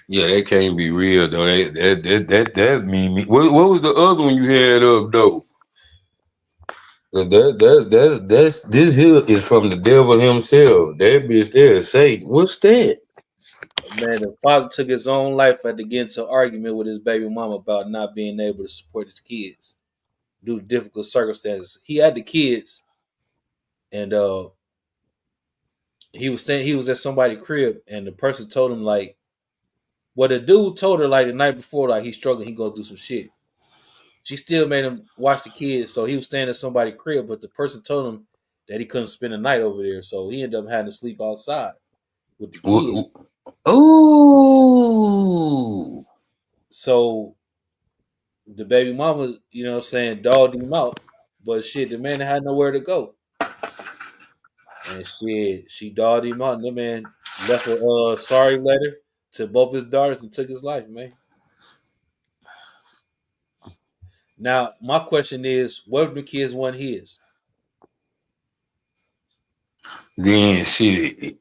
Yeah, that can't be real though. That mean me. What was the other one you had up though? That's this here is from the devil himself. That bitch there is Satan. What's that? Man, the father took his own life after getting into an argument with his baby mama about not being able to support his kids due to difficult circumstances. He had the kids, and he was at somebody's crib, and the person told him like, well, the dude told her like the night before, like he's struggling, he go through some shit. She still made him watch the kids, so he was staying at somebody's crib, but the person told him that he couldn't spend the night over there, so he ended up having to sleep outside with the kid. Ooh. So the baby mama, you know what I'm saying, dogged him out. But shit, the man had nowhere to go. And shit, she dogged him out, and the man left a sorry letter to both his daughters and took his life, man. Now, my question is, what if the kids weren't his? Then shit,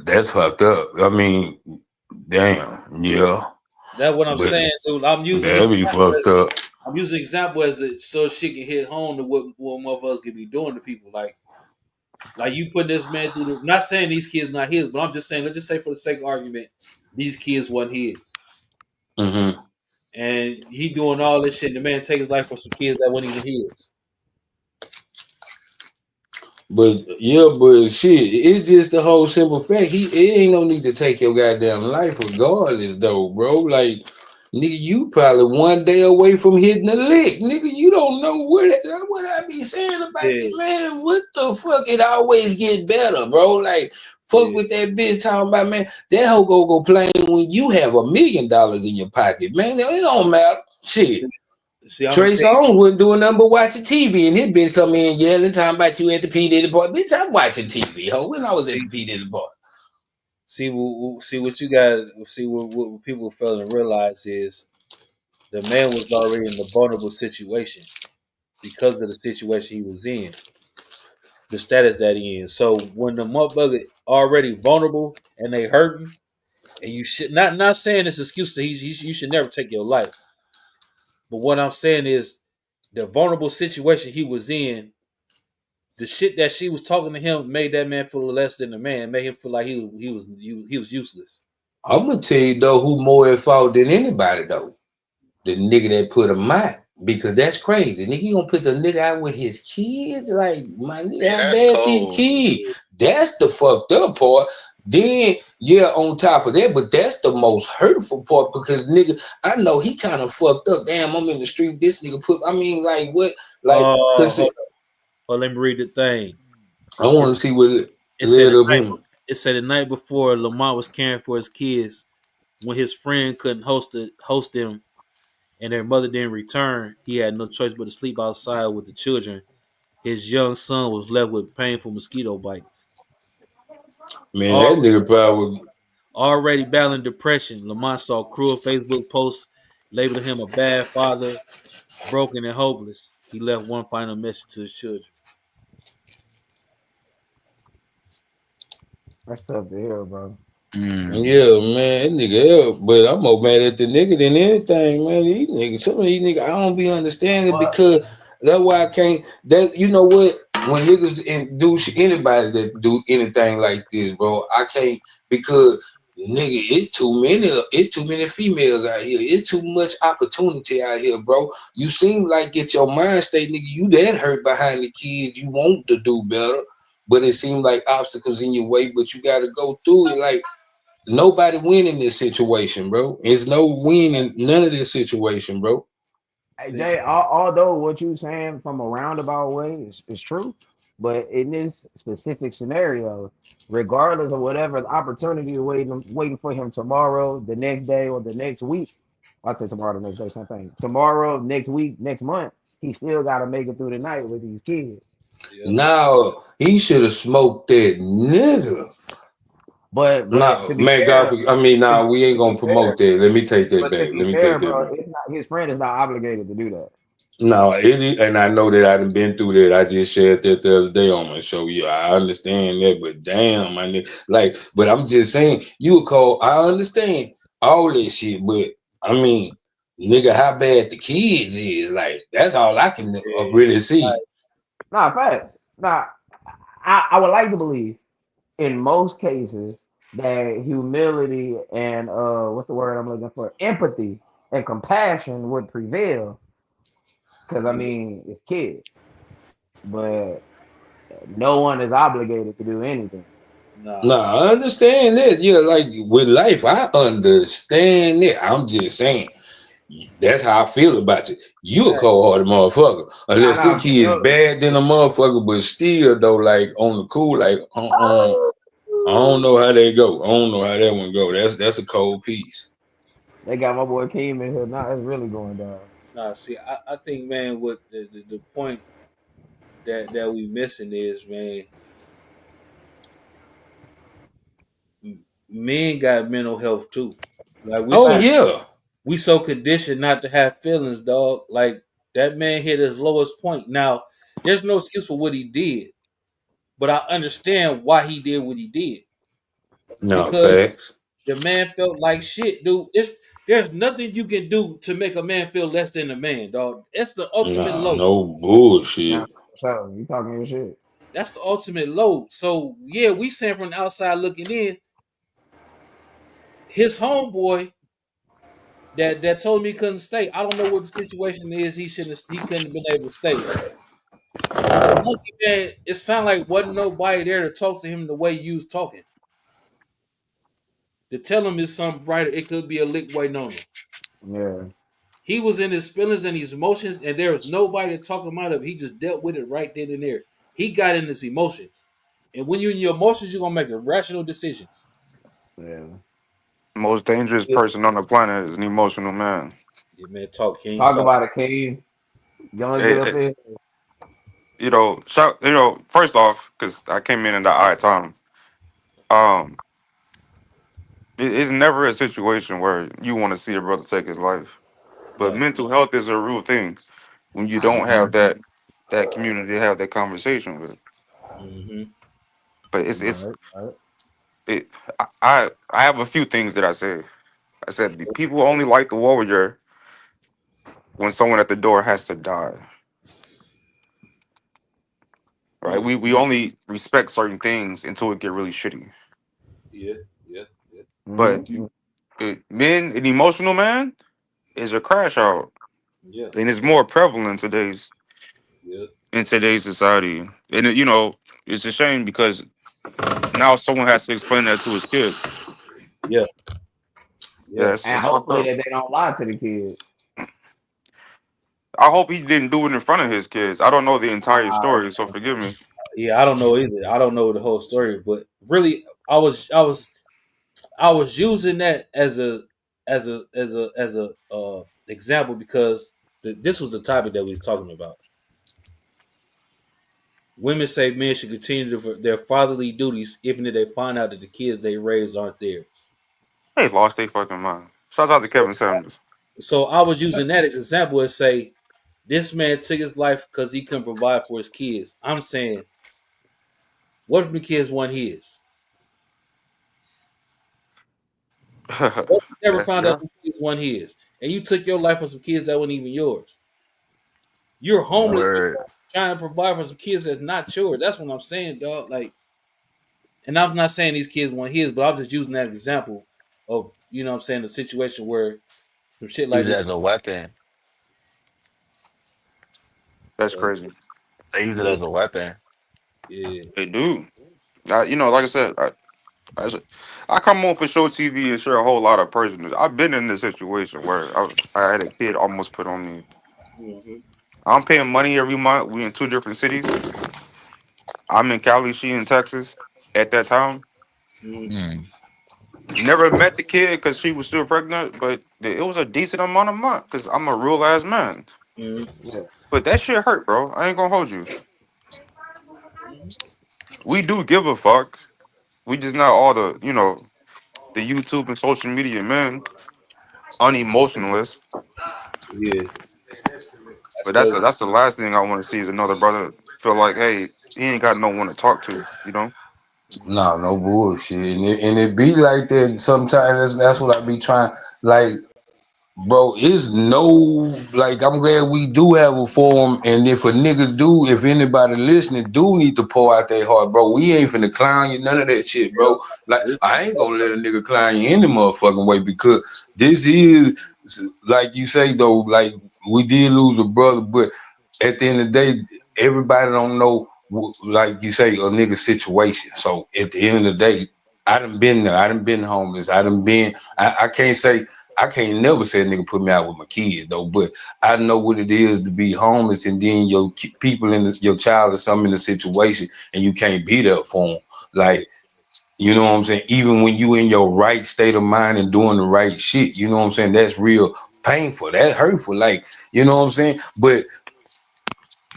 that's fucked up. I mean, damn, yeah, That's what I'm but saying, dude. that'd be fucked up. I'm using an example as it so shit can hit home to what motherfuckers can be doing to people. Like you putting this man through the not saying these kids not his, but I'm just saying, let's just say for the sake of argument, these kids wasn't his. Hmm. And he doing all this shit, and the man take his life for some kids that weren't even his. But yeah, but shit, it's just the whole simple fact. It ain't no need to take your goddamn life regardless, though, bro. Like, nigga, you probably one day away from hitting a lick, nigga. You don't know what I be saying about Yeah, this man. What the fuck? It always get better, bro. Like, fuck yeah. with that bitch talking about, man. That hoe go play when you have $1 million in your pocket, man. It don't matter, shit. See, I'm gonna Trey tell Songz wasn't doing nothing but watching TV, and his bitch come in yelling, talking about you at the P Diddy party. Bitch, I'm watching TV, ho. When I was at see, the P Diddy party, see what you guys see what people fail to realize is the man was already in a vulnerable situation because of the situation he was in, the status that he in. So when the motherfucker already vulnerable and they hurting, and you should not saying this excuse that you should never take your life, but what I'm saying is the vulnerable situation he was in, the shit that she was talking to him made that man feel less than a man, made him feel like he was useless. I'm gonna tell you though who more at fault than anybody though. The nigga that put him out. Because that's crazy. Nigga, you gonna put the nigga out with his kids? Like, my nigga, Yeah, how that's bad these cold. kids? That's the fucked up part. Then, yeah, on top of that, but that's the most hurtful part because nigga, I know he kind of fucked up. Damn, I'm in the street. This nigga put, I mean, like, what? Like, cause Hold on. Oh, let me read the thing. I want to It's see what it it said led the up night in. it said the night before Lamont was caring for his kids when his friend couldn't host them and their mother didn't return, he had no choice but to sleep outside with the children. His young son was left with painful mosquito bites. Man, that Already, nigga probably. already battling depression, Lamont saw cruel Facebook posts labeling him a bad father, broken and hopeless. He left one final message to his children. That's tough to hear, bro. Mm. Yeah, man, that nigga, yeah, but I'm more mad at the nigga than anything, man. These niggas, some of these niggas, I don't be understanding But because that's why I can't. That you know what? When niggas do anybody that do anything like this, bro, I can't because nigga, it's too many females out here. It's too much opportunity out here, bro. You seem like it's your mind state, nigga. You that hurt behind the kids. You want to do better, but it seems like obstacles in your way. But you got to go through it, like. Nobody win in this situation, bro. There's no win in none of this situation, bro. hey, See, Jay, although what you saying from a roundabout way is true, but in this specific scenario, regardless of whatever the opportunity waiting for him tomorrow, the next day, or the next week, I say tomorrow, the next day, same thing. Tomorrow, next week, next month, he still got to make it through the night with these kids. yep. Now he should have smoked that nigga. But Nah, man, God, I mean, nah, we ain't to be gonna fair, promote that. Let me take that but to back. be Let me fair, take that bro, back. it's not his friend is not obligated to do that. No, it is, and I know that I've been through that. I just shared that the other day on my show. Yeah, I understand that, but damn, my nigga, like, but I'm just saying, you would call. I understand all that shit, but I mean, nigga, how bad the kids is, like, that's all I can really see. Nah, facts. Nah, I would like to believe in most cases that humility and what's the word I'm looking for? Empathy and compassion would prevail. Because I Yeah, mean, it's kids, but no one is obligated to do anything. nah, Nah, I understand that. Yeah, like with life, I understand it. I'm just saying. That's how I feel about you. You a hey, cold hearted motherfucker. Nah, Unless them nah, for kids sure. bad than a motherfucker, but still though, like on the cool, like I don't know how they go. I don't know how that one go. That's a cold piece. They got my boy Keem in here. Now it's really going down. nah. See, I think, man, what the point that we missing is, man, men got mental health too. Like Oh Fact. yeah. we so conditioned not to have feelings, dog. Like that man hit his lowest point. Now, there's no excuse for what he did, but I understand why he did what he did No because facts. the man felt like shit, dude. There's nothing you can do to make a man feel less than a man, dog. That's the ultimate Nah, low. no Nah, bullshit. so you talking your shit. That's the ultimate low. So yeah, we saying from the outside looking in, his homeboy that told me he couldn't stay. I don't know what the situation is. He couldn't have been able to stay. The monkey man, it sounded like wasn't nobody there to talk to him the way you was talking. To tell him it's something brighter, it could be a lick waiting on him. Yeah, He was in his feelings and his emotions, and there was nobody to talk him out of it. He just dealt with it right then and there. He got in his emotions. And when you're in your emotions, you're gonna make irrational decisions. yeah. Most dangerous Yeah, person on the planet is an emotional man. yeah, man, talk King, Talk talk. about it, Keem. You only get Hey, up here. first off, because I came in the odd time. Um, it's never a situation where you want to see a brother take his life, but No. mental health is a real thing. When you don't have that community to have that conversation with, Mm-hmm. but it's Right, right. it. I have a few things that I said. I said the people only like the warrior when someone at the door has to die. Right? Mm. We only respect certain things until it get really shitty. Yeah, yeah, yeah, But Mm-hmm. men, an emotional man, is a crash out, yeah, and it's more prevalent yeah, in today's society. And it's a shame because now someone has to explain that to his kid. yeah, Yeah, yeah. And it's fucked hopefully up. that they don't lie to the kids. I hope he didn't do it in front of his kids. I don't know the entire Uh, story, so forgive me. Yeah, I don't know either. I don't know the whole story, but really, I was using that as a example because this was the topic that we was talking about. Women say men should continue their fatherly duties even if they find out that the kids they raised aren't theirs. They lost their fucking mind. Shout out to So, Kevin Samuels. so I was using that as an example and say this man took his life because he couldn't provide for his kids. I'm saying, what if the kids weren't his? What if you never That's found out yeah. the kids weren't his, and you took your life for some kids that weren't even yours? You're homeless Word. trying to provide for some kids that's not yours. That's what I'm saying, dog. Like, and I'm not saying these kids want his, but I'm just using that example of what I'm saying, a situation where some shit like Use it this. as a weapon. That's So crazy. They use it yeah, as a weapon. yeah, They do. Like I said, I, s- I come on for show TV and share a whole lot of personal. I've been in this situation where I had a kid almost put on me. hmm I'm paying money every month. We in two different cities. I'm in Cali, she in Texas. At that time, hmm Mm. never met the kid because she was still pregnant, but it was a decent amount of month because I'm a real ass man. hmm yeah. But that shit hurt, bro. I ain't gonna hold you. We do give a fuck. We just not all the YouTube and social media men, unemotionalists. yeah. But crazy. that's the last thing I want to see is another brother feel like, hey, he ain't got no one to talk to. You know? No, no bullshit, and it be like that sometimes. That's what I be trying. Like, bro, it's no, like, I'm glad we do have a forum, and if a nigga do, if anybody listening do need to pour out their heart, bro, we ain't finna clown you, none of that shit, bro. Like, I ain't gonna let a nigga clown you any motherfucking way, because this is, like you say though, like, we did lose a brother, but at the end of the day, everybody don't know, like you say, a nigga situation. So at the end of the day, I done been there, I done been homeless, I done been, I can't say, I can't never say a nigga put me out with my kids though, but I know what it is to be homeless, and then your people your child or something in a situation, and you can't be there for them. Like, you know what I'm saying? Even when you in your right state of mind and doing the right shit, you know what I'm saying? That's real painful. That's hurtful. Like, you know what I'm saying? But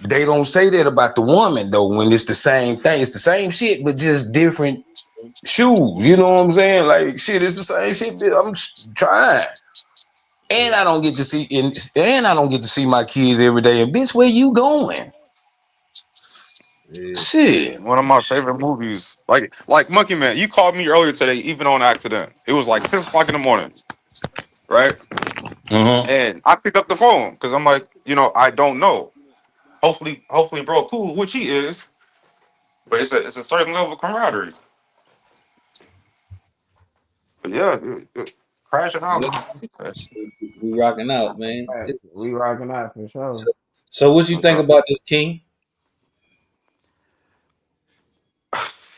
they don't say that about the woman though. When it's the same thing, it's the same shit, but just different shoes. You know what I'm saying? Like, shit, it's the same shit. I'm trying. And I don't get to see, and I don't get to see my kids every day. And bitch, where you going? Yeah. Shit. One of my favorite movies, like Monkey Man. You called me earlier today, even on accident. It was like 6 o'clock in the morning, right? Mm-hmm. And I picked up the phone because I'm like, I don't know. Hopefully, bro, cool, which he is. But it's a certain level of camaraderie. But yeah, crashing out. Yeah, we rocking out, man. Right, we rocking out for So, sure. so what you think about this, King?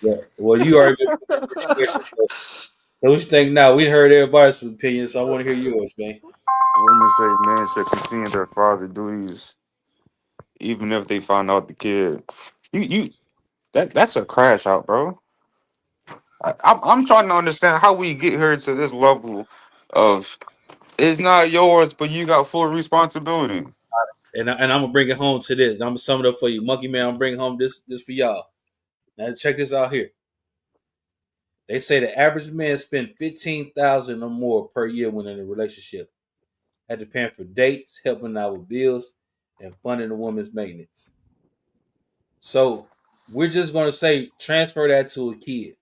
Yeah. Well, you already been in the situation. So what you think now? We heard everybody's opinion, so I want to hear yours, man. Women say men should continue their father duties even if they find out the kid. You that's a crash out, bro. I'm trying to understand how we get here to this level of it's not yours, but you got full responsibility. And I'm gonna bring it home to this. I'm gonna sum it up for you, Monkey Man. I'm bringing home this for y'all. Now check this out here. They say the average man spend 15,000 or more per year when in a relationship, after paying for dates, helping out with bills, and funding the woman's maintenance. So we're just gonna say transfer that to a kid,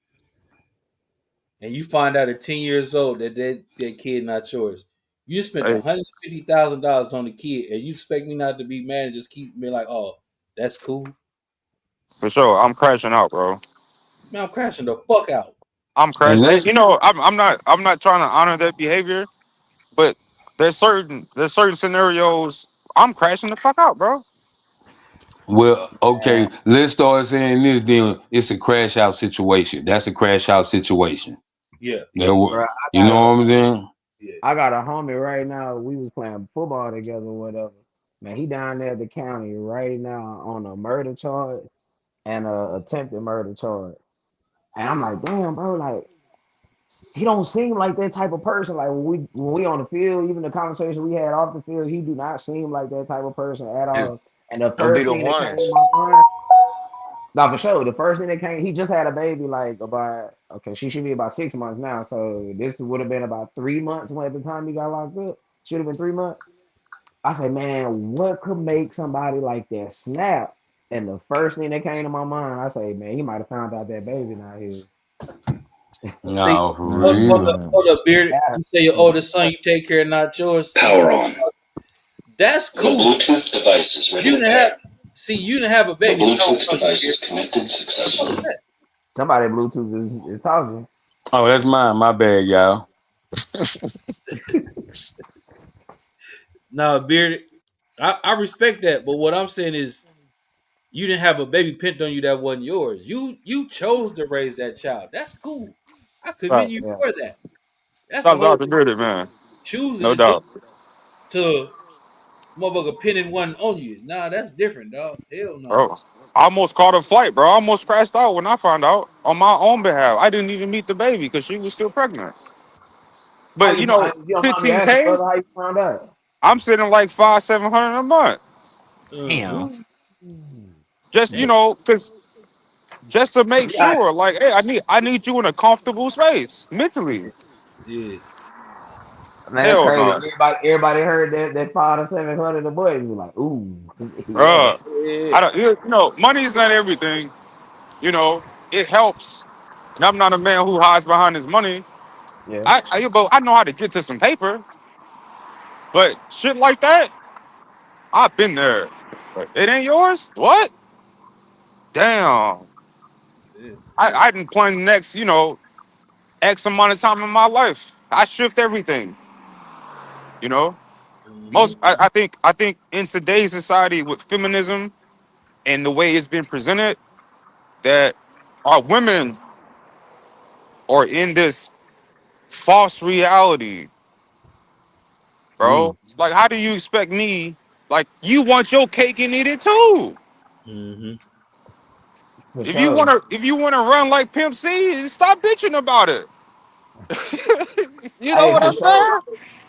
and you find out at 10 years old that kid not yours. You spent Hey, $150,000 on the kid, and you expect me not to be mad and just keep me like, oh, that's cool. for sure, I'm crashing out, bro. Man, I'm crashing the fuck out. I'm And crashing. that's I'm not trying to honor that behavior, but there's certain scenarios I'm crashing the fuck out, bro. well, Uh, okay. Let's start saying this. Then it's a crash out situation. That's a crash out situation. yeah, Bro, You know what I'm saying? yeah. I got a homie right now. We was playing football together, or whatever. Man, he down there at the county right now on a murder charge and a attempted murder charge. And I'm like, damn, bro, like he don't seem like that type of person. Like when we on the field, even the conversation we had off the field, he do not seem like that type of person at It, all. And the it'll be first the thing that came to ones. my mind, now for sure, the first thing that came, he just had a baby like about okay, she should be about 6 months now. So this would have been about 3 months when at the time he got locked up. Should have been 3 months. I say, man, what could make somebody like that snap? And the first thing that came to my mind, I say, man, he might have found out that baby not his. See, No, for hold real. up, Mm, hold up, beard. yeah, You say your mm, oldest son, you take care, not yours. Power on. That's The cool. Bluetooth device is ready You to didn't have pair. you didn't have a The baby. No, Bluetooth no, device beard. is connected What the fuck is successfully. that? somebody Bluetooth is talking. Oh, that's mine. My bad, y'all. No, beard. I respect that, but what I'm saying is you didn't have a baby pinned on you that wasn't yours. You chose to raise that child. That's cool. I commend Right. you Yeah. for that. That's a That's whole out the bearded man, choosing no to do doubt, to motherfucker pinning one on you. Nah, that's different, dog. Hell no. bro. I almost caught a flight, bro. I almost crashed out when I found out on my own behalf. I didn't even meet the baby because she was still pregnant. How But you find? You don't mind me asking, 15K, brother? How you found out? I'm sitting like 500-700 a month. Uh-huh. Damn. Ooh. Just Yeah. because just to make Yeah, sure, like, hey, I need you in a comfortable space mentally. Yeah. Man, that's Hell crazy. no, Everybody heard that 5 to 700 a boy. You like, ooh, yeah, bro. Yeah. I don't. Money is not everything. You know, it helps, and I'm not a man who hides behind his money. yeah. But I know how to get to some paper, but shit like that, I've been there. But it ain't yours. What? Damn. Yeah. I didn't plan the next, X amount of time in my life. I shift everything. You know, Mm-hmm. I think in today's society with feminism and the way it's been presented, that our women are in this false reality, Mm, bro. Like, how do you expect me? Like, you want your cake and eat it too. Mm-hmm. for If you sure. wanna run like Pimp C, stop bitching about it. You know Hey, what for I'm sure. saying?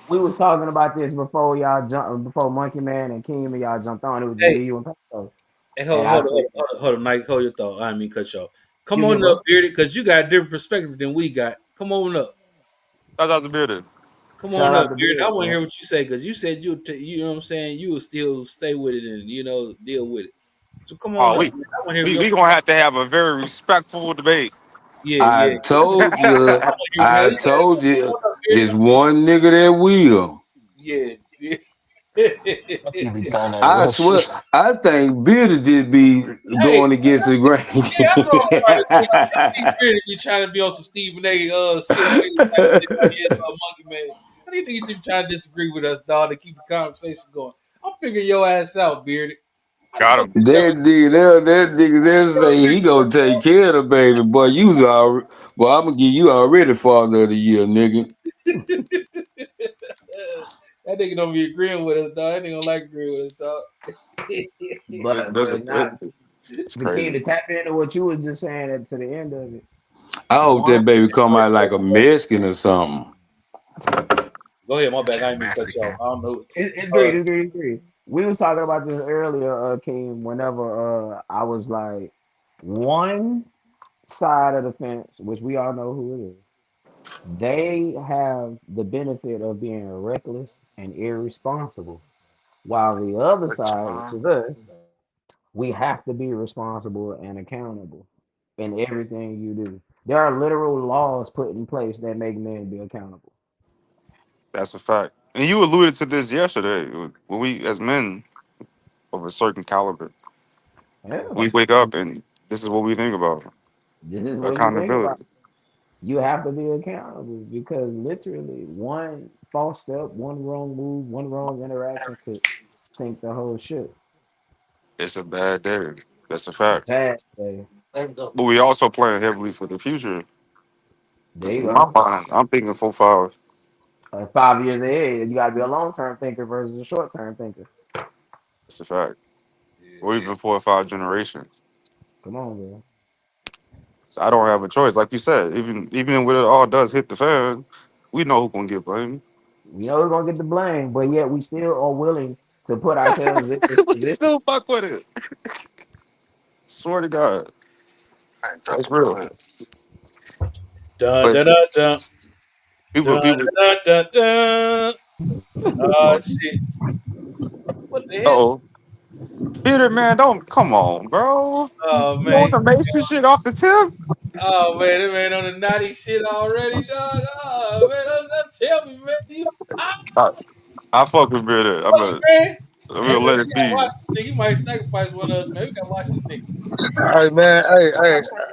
We was talking about this before y'all jumped, before Monkey Man and Keem and y'all jumped on. It was just Hey, me, you, and Paco. hey, And hold, I hold, on, said, hold, on, hold on, Mike. Hold your thought. I didn't mean cut you off. Come you on good, up, bro? Bearded, because you got a different perspective than we got. Come on up. That's out the building. Come on Shout up, out to Bearded. I Beard, want to man. hear what you say because you said you know what I'm saying. You will still stay with it and deal with it. So come on Oh, up, we man. I want to hear we your we gonna have to have a very respectful debate. yeah, I yeah. told I you, want to hear man. I You told come you, on up, it's Bearded. one nigga that will. Yeah, yeah. You be throwing that I real swear, shit. I think Bill just be Hey, going against the grain. yeah, I know I'm trying to say. I think Bearded be trying to be on some Stephen A. Skip Bayless type shit like he is Monkey Man. I think you be trying to disagree with us, dog, to keep the conversation going. I'm figuring your ass out, Bearded. How the Got fuck him. you tell me? That nigga, they'll say he gonna take care of the baby. Boy, you was already, well, I'm gonna give you already father of the year, nigga. That nigga don't be agreeing with us, dog. That nigga don't like agreeing with us, dog. This, this, Not it's the key crazy. to tap into what you was just saying to the end of it. I hope One, that baby come out like a Mexican or something. Go ahead, my bad. I didn't mean to cut you off. I don't know. it's great, it's great, it's great. We was talking about this earlier, King. Whenever I was like one side of the fence, which we all know who it is. They have the benefit of being reckless and irresponsible, while the other side, which is us, we have to be responsible and accountable in everything you do. There are literal laws put in place that make men be accountable. That's a fact. And you alluded to this yesterday when we, as men of a certain caliber, Yeah, we wake up and this is what we think about this is what you think about. accountability. You have to be accountable because literally one false step, one wrong move, one wrong interaction could sink the whole ship. It's a bad day. That's a fact. Bad day. But we also plan heavily for the future. There Because you in my go. mind, I'm thinking 4, 5. 5 years ahead, you got to be a long term thinker versus a short term thinker. That's a fact. Or Yeah. even 4 or 5 generations. Come on, bro. So I don't have a choice. Like you said, even when it all does hit the fan, we know who's gonna get blamed. We know we're gonna get the blame, but yet we still are willing to put ourselves in this We position. still fuck with it. Swear to God, I ain't that's dropping my real. pants. Dun But dun dun dun people, dun people. dun dun dun. Oh shit! What the hell? Oh, Peter, man, don't come on, bro. Oh You want man! the Mason shit off the tip? Oh man! That man on the naughty shit already, dog. Oh man! Tell me, man. You pop, I fuck with Peter. man. I'm Hey gonna man, we let it gotta be. watch this nigga. He might sacrifice one of us, man. We gotta watch this nigga. Hey man, hey,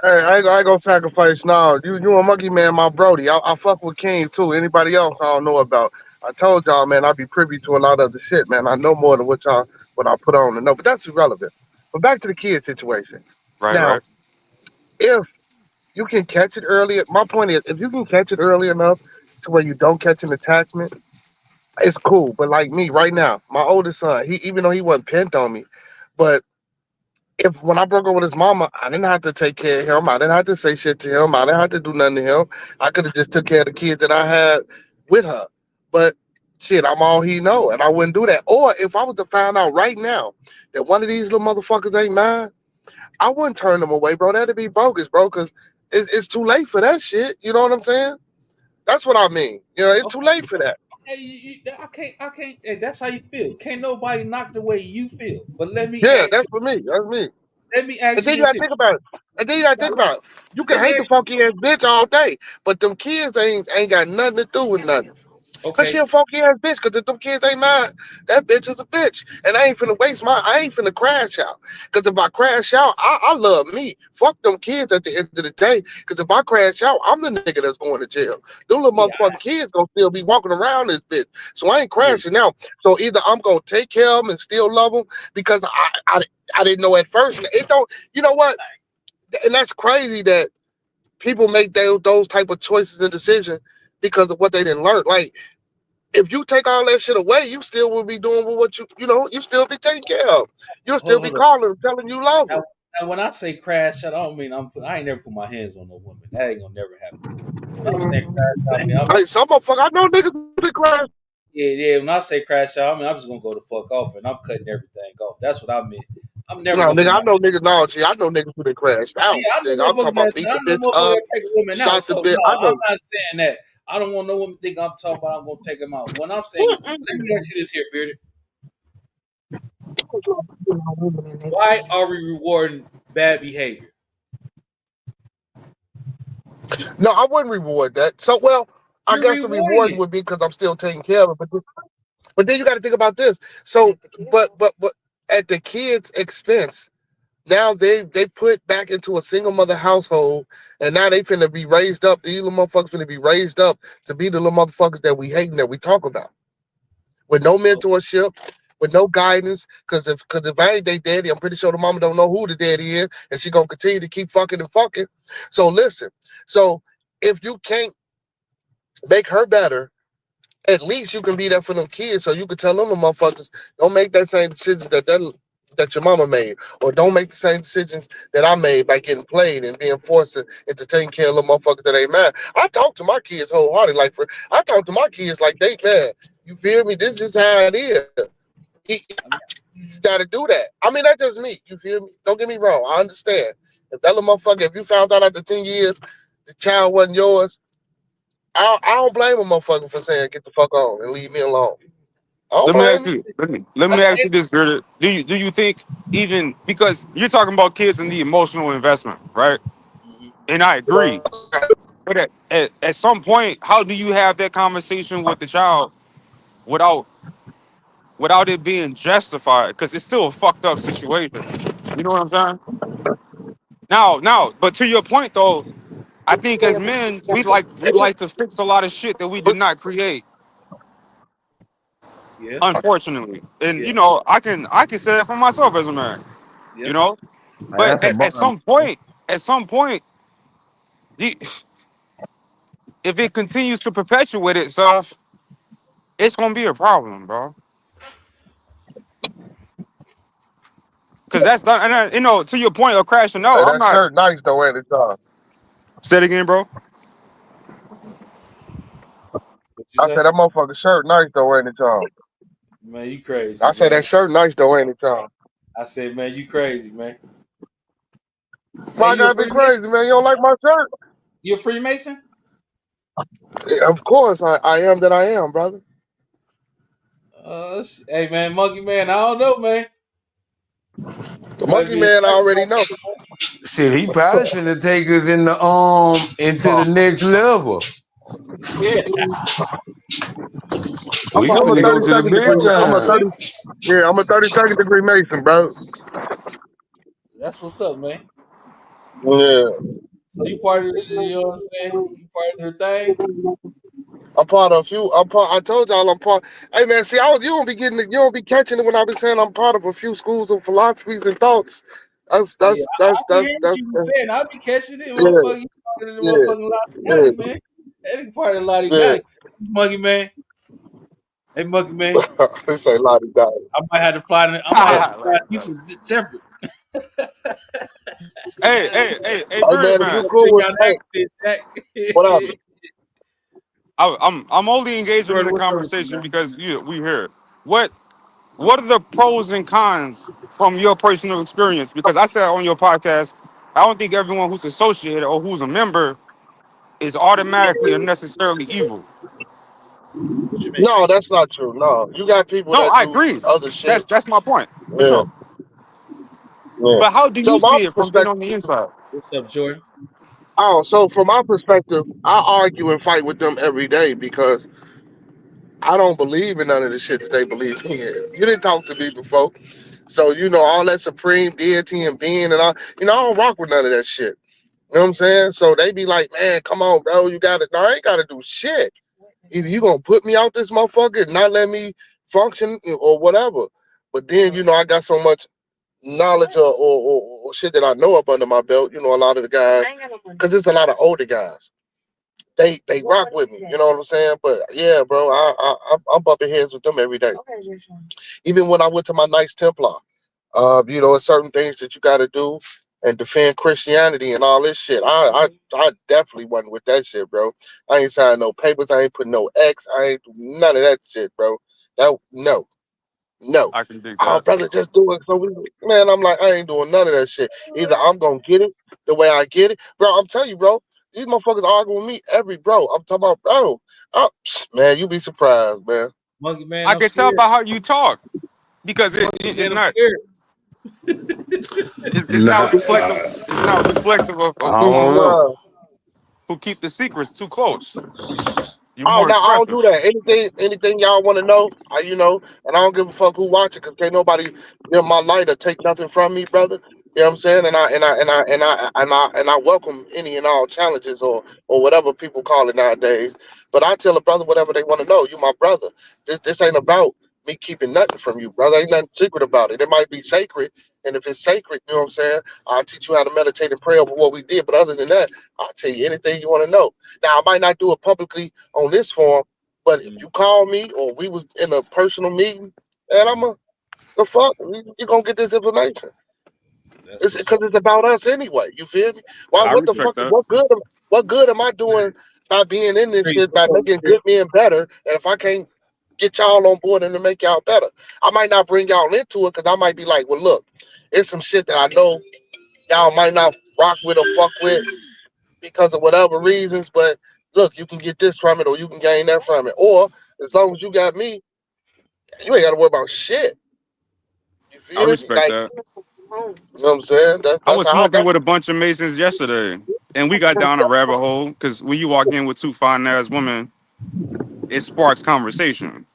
I ain't gonna sacrifice now. You a monkey man, my Brody. I fuck with King too. Anybody else I don't know about. I told y'all, man, I be privy to a lot of the shit, man. I know more than what I put on to know, but that's irrelevant. But back to the kid situation. Right, Now, right. if you can catch it early, my point is, if you can catch it early enough to where you don't catch an attachment, it's cool. But like me right now, my oldest son, he even though he wasn't pent on me, but if when I broke up with his mama, I didn't have to take care of him. I didn't have to say shit to him. I didn't have to do nothing to him. I could have just took care of the kids that I had with her. But shit, I'm all he know, and I wouldn't do that. Or if I was to find out right now that one of these little motherfuckers ain't mine, I wouldn't turn them away, bro. That'd be bogus, bro, because it's too late for that shit. You know what I'm saying? That's what I mean. You know, it's too late for that. Hey, I can't. Hey, that's how you feel. Can't nobody knock the way you feel. But Yeah, that's for me. That's me. let me And ask you then you this gotta here. think about it. And then you gotta Now, think about it. You can let me hate the ask you. funky ass bitch all day, but them kids ain't got nothing to do with nothing. Cause she Okay, a funky ass bitch. Cause if them kids ain't mine, that bitch is a bitch. And I ain't finna crash out. Cause if I crash out, I love me. Fuck them kids at the end of the day. Cause if I crash out, I'm the nigga that's going to jail. Them little yeah, motherfucking kids gonna still be walking around this bitch. So I ain't yeah, crashing out. So either I'm gonna take care of them and still love them because I didn't know at first. And it don't, you know what? And that's crazy that people make those type of choices and decisions because of what they didn't learn. Like, if you take all that shit away, you still will be doing what you still be taking care of. You'll still be hold on. calling them, telling you love Now, them. now, when I say crash out, I don't mean I ain't never put my hands on no woman. That ain't gonna never happen. When I'm saying crash out, I mean Like some motherfucker, I know niggas who be crash. yeah. When I say crash out, I mean I'm just gonna go the fuck off and I'm cutting everything off. That's what I meant. I'm never No, gonna nigga, put I my know niggas. No, gee, I know niggas who been crashed oh, out. yeah. Nigga, I'm talking about beat I the know bitch motherfucker up, that take a woman out. shot the So bitch. no, I I'm know. not saying that. I don't want no woman think I'm talking about I'm gonna take him out. What I'm saying is, let me ask you this here, Bearded. Why are we rewarding bad behavior? No, I wouldn't reward that. So, well, I You're guess the rewarding reward it. would be because I'm still taking care of it. But then you got to think about this. So, but at the kid's expense. Now they put back into a single mother household, and now they finna be raised up. These little motherfuckers finna be raised up to be the little motherfuckers that we hate and that we talk about, with no Oh, mentorship, with no guidance. Cause if I ain't they daddy, I'm pretty sure the mama don't know who the daddy is, and she gonna continue to keep fucking and fucking. So listen, so if you can't make her better, at least you can be there for them kids, so you can tell them the motherfuckers don't make that same decisions that your mama made, or don't make the same decisions that I made by getting played and being forced into taking care of little motherfuckers that ain't mad. I talk to my kids wholeheartedly, I talk to my kids like they mad. You feel me? This is how it is. I mean, You got to do that. I mean, that's just me. You feel me? Don't get me wrong. I understand. If that little motherfucker, if you found out after 10 years the child wasn't yours, I don't blame a motherfucker for saying get the fuck on and leave me alone. I don't Let me blame ask him. you. Let me ask you this, Gerda. Do you think even because you're talking about kids and the emotional investment, right? mhm. And I agree. But at some point, how do you have that conversation with the child without without it being justified? Because it's still a fucked up situation. You know what I'm saying? Now, but to your point though, I think as men, we like to fix a lot of shit that we did not create, Yeah, unfortunately. And yeah, I can say that for myself as a man, yeah. you know. Like, But that's a at some point, you, if it continues to perpetuate itself, it's gonna be a problem, bro. Because that's not, and to your point of crashing out, Hey, I'm that not. shirt nice though, ain't it, Tom? Say it again, bro. What you I say? said that motherfucker shirt nice though, ain't it, Tom? Man, you crazy, I said that man. shirt nice though, ain't it, Tom? I said, man, you crazy, man. Why Hey, I you a gotta be Freemason? crazy, man? You don't like my shirt? You a Freemason? Yeah, of course, I am that I am, brother. Hey, man, Monkey Man, I don't know, man. The You might monkey be man excited already about know. Shit, he probably finna take us in the into Oh, the next level. Yeah, We I'm a finna go to the 32nd big degree. I'm a time. 30. Yeah, I'm a 32nd degree Mason, bro. that's what's up, man. Yeah, So you part of the, you know what I'm saying? You part of the thing? I'm part of a few. I told y'all I'm part. Hey man, see, you don't be getting it. You don't be catching it when I be saying I'm part of a few schools of philosophies and thoughts. That's Yeah, that's I that's be that's hearing what that's, you be that's saying. I be catching it, yeah, motherfucker. You part of the yeah, motherfucking Lottie yeah, Dottie, man. That ain't part of the Lottie yeah. Dottie. Monkey Man. Hey, Monkey Man. They say Lottie Dottie. I might have to fly you some December. Hey, Hey Bearded man, if you man. cool Take with out hey, that Jack. what up? I'm only engaging in Jordan, the what's up, conversation man? because we here. What are the pros and cons from your personal experience? Because I said on your podcast, I don't think everyone who's associated or who's a member is automatically or necessarily evil. What you mean? No, that's not true. No, you got people No, that I do agree. other shit. That's my point for Yeah, sure. yeah. But how do So you my see it from being perspective. on the inside? What's up, Jordan? Oh, so from my perspective, I argue and fight with them every day because I don't believe in none of the shit that they believe in. You didn't talk to me before, so you know all that supreme deity and being and all. You know I don't rock with none of that shit. You know what I'm saying? So they be like, man, come on, bro, you got to. No, I ain't got to do shit. Either you gonna put me out this motherfucker and not let me function or whatever. But then you know I got so much knowledge or shit that I know up under my belt. You know a lot of the guys because it's a lot of older guys. They rock with me. You know what I'm saying? But yeah, bro, I'm bumping heads with them every day. Even when I went to my Knights Templar, you know, certain things that you got to do and defend Christianity and all this shit. I definitely wasn't with that shit, bro. I ain't signing no papers. I ain't put no X. I ain't do none of that shit, bro. That no. No. I can dig Our that. brother just do it. So we, man, I'm like, I ain't doing none of that shit. Either I'm gonna get it the way I get it, bro. I'm telling you, bro. These motherfuckers arguing with me every bro. I'm talking about, bro. Oh, man, you be surprised, man. Monkey man, I I'm can tell scared. by how you talk because Monkey it's man, I'm not scared. it's Nah, not reflective. It's not reflective I of someone don't know. who keep the secrets too close. You're Oh, more now I don't do expressive. that. Anything y'all want to know, you know, and I don't give a fuck who watch it, cause can't nobody dim my light or take nothing from me, brother. You know what I'm saying? And I welcome any and all challenges or whatever people call it nowadays. But I tell a brother whatever they want to know. You my brother. This ain't about me keeping nothing from you, brother. Ain't nothing secret about it. It might be sacred, and if it's sacred, you know what I'm saying. I'll teach you how to meditate and pray over what we did. But other than that, I'll tell you anything you want to know. Now I might not do it publicly on this form, but if Mm, you call me or we was in a personal meeting, and I'm mm. a the fuck, you gonna get this information. That's It's what's because up. it's about us anyway. You feel me? Why? I What the respect fuck? that. What good am I doing by being in this Street, shit what's by up, making Street? good men better? And if I can't get y'all on board and to make y'all better, I might not bring y'all into it because I might be like, well, look, it's some shit that I know y'all might not rock with or fuck with because of whatever reasons, but look, you can get this from it or you can gain that from it. Or as long as you got me, you ain't gotta worry about shit. You I feel me? respect Like, that. you know what I'm saying? I That's was how I smoking got. with a bunch of Masons yesterday, and we got down a rabbit hole because when you walk in with two fine ass women, it sparks conversation.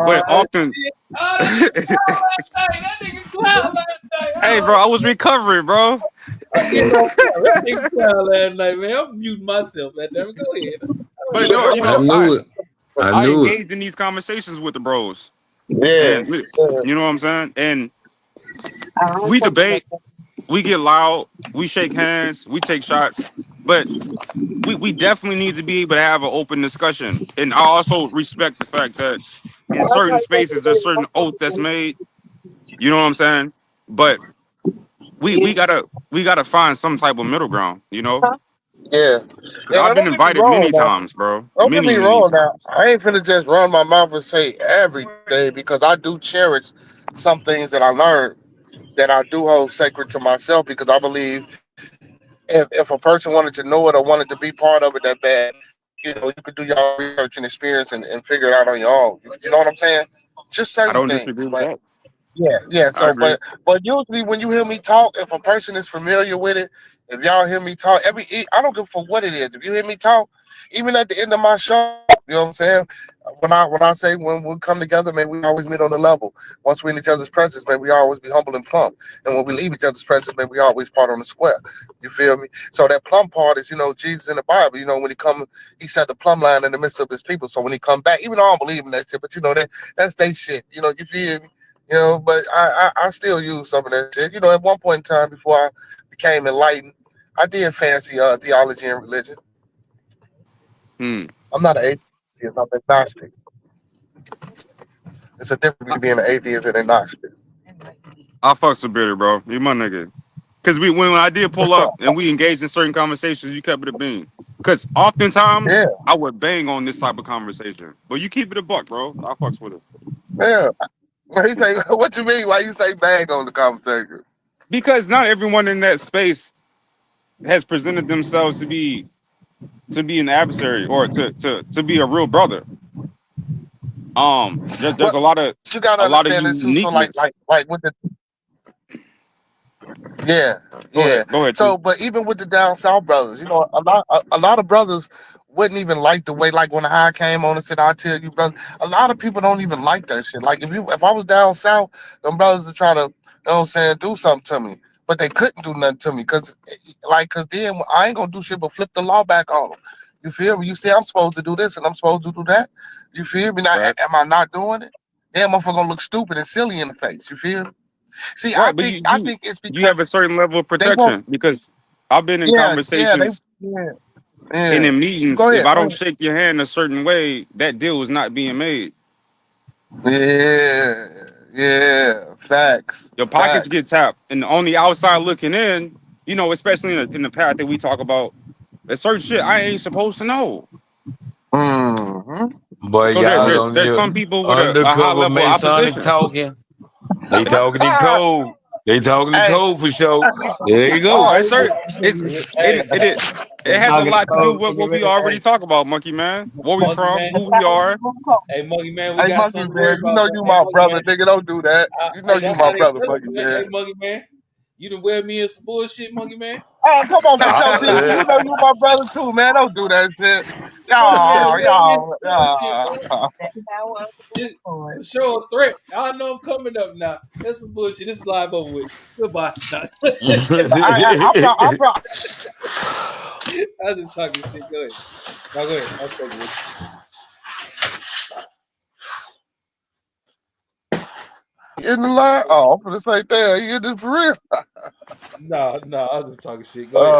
But often, Shit. Oh, that nigga clown hey, last night. That nigga clown last night. bro, Oh, I was recovering, bro. I'm getting off that. That nigga clown last night, man. I'm muting myself. God damn it. Go ahead. I don't But know no, what you I know, knew it. I I knew it. engaged in these conversations with the bros, Yeah. and Yeah. you know what I'm saying. And we debate, we get loud, we shake hands, we take shots, but we definitely need to be able to have an open discussion. And I also respect the fact that in certain spaces there's certain oath that's made. You know what I'm saying? But we gotta find some type of middle ground. You know, Yeah. because Yeah. I've Now, been don't get me invited wrong many now. times, bro. Don't get me Many wrong now. times. I ain't finna just run my mouth and say everything because I do cherish some things that I learned that I do hold sacred to myself because I believe if a person wanted to know it or wanted to be part of it that bad, you know, you could do your research and experience and figure it out on your own. You know what I'm saying? Just I certain don't things. disagree with But that. yeah. I So, agree. but usually when you hear me talk, if a person is familiar with it, if y'all hear me talk, I don't give a fuck what it is. If you hear me talk, even at the end of my show, you know what I'm saying? When I say when we come together, man, we always meet on the level. Once we're in each other's presence, man, we always be humble and plump. And when we leave each other's presence, man, we always part on the square. You feel me? So that plumb part is, you know, Jesus in the Bible. You know, when he set the plumb line in the midst of his people. So when he come back, even though I don't believe in that shit, but you know that's they shit. You know, you feel me? You know, but I still use some of that shit. You know, at one point in time before I became enlightened, I did fancy theology and religion. Hmm. I'm not an atheist, I'm agnostic. It's a difference I, between being an atheist and agnostic. I fucks with Bitter, bro. You my nigga. Because when I did pull up and we engaged in certain conversations, you kept it a bean. Because oftentimes Yeah, I would bang on this type of conversation, but you keep it a buck, bro. I fucks with it yeah. He say, what you mean? Why you say bang on the conversation? because not everyone in that space has presented themselves to be to be an adversary or to be a real brother. There's But a lot of you gotta understand this too. So uniqueness. like with the yeah, yeah. Go ahead, T. So, but even with the down south brothers, a lot of brothers wouldn't even like the way, like when I came on and said, "I tell you, brother." A lot of people don't even like that shit. Like if I was down south, them brothers would try to, you know what I'm saying, do something to me, but they couldn't do nothing to me because then I ain't gonna do shit but flip the law back on them. You feel me? You say I'm supposed to do this and I'm supposed to do that. You feel me? Now, Right, am I not doing it? Damn, motherfucker gonna look stupid and silly in the face. You feel me? See, right. But I think it's you because have a certain level of they want, protection because I've been in they, conversations and yeah. in Go meetings. If ahead, I go don't ahead. shake your hand a certain way, that deal is not being made. Yeah, yeah. Facts, Your pockets get facts. tapped, and on the outside looking in, especially in the path that we talk about, there's certain shit I ain't supposed to know. Mm-hmm. Boy, So y'all on there's your some people with a high undercover level of Masonic opposition. talking. They talking in code. They talking in Hey, code for sure. There you No, go. it's certain. It's Hey, it has a Talking lot to do code, with what nigga, we man. already hey, talk about, Monkey Man. Where we Monkey from, Man. who we are. Hey, Monkey Man, we hey, got Monkey something to worry man, you about, know man. you Hey, my Monkey brother, Man. nigga. Don't do that. You know Hey, you that's my how they brother, feel, Monkey man. man. Hey, Monkey Man. You done wear me in some bullshit, Monkey Man. Oh, come on, for sure, TC. I- You know you my brother too, man. Don't do that shit. Monkey Man wear me in some bullshit, Y'all. man. Just for sure a threat. I know I'm coming up now. That's some bullshit. This is live over with. Goodbye. Nah. I brought. I was just talking shit. Go ahead. No, go ahead. I'm fucking with In the line? Oh, I'm gonna say, damn, you did for real? you. No, I was just talking shit. Go ahead.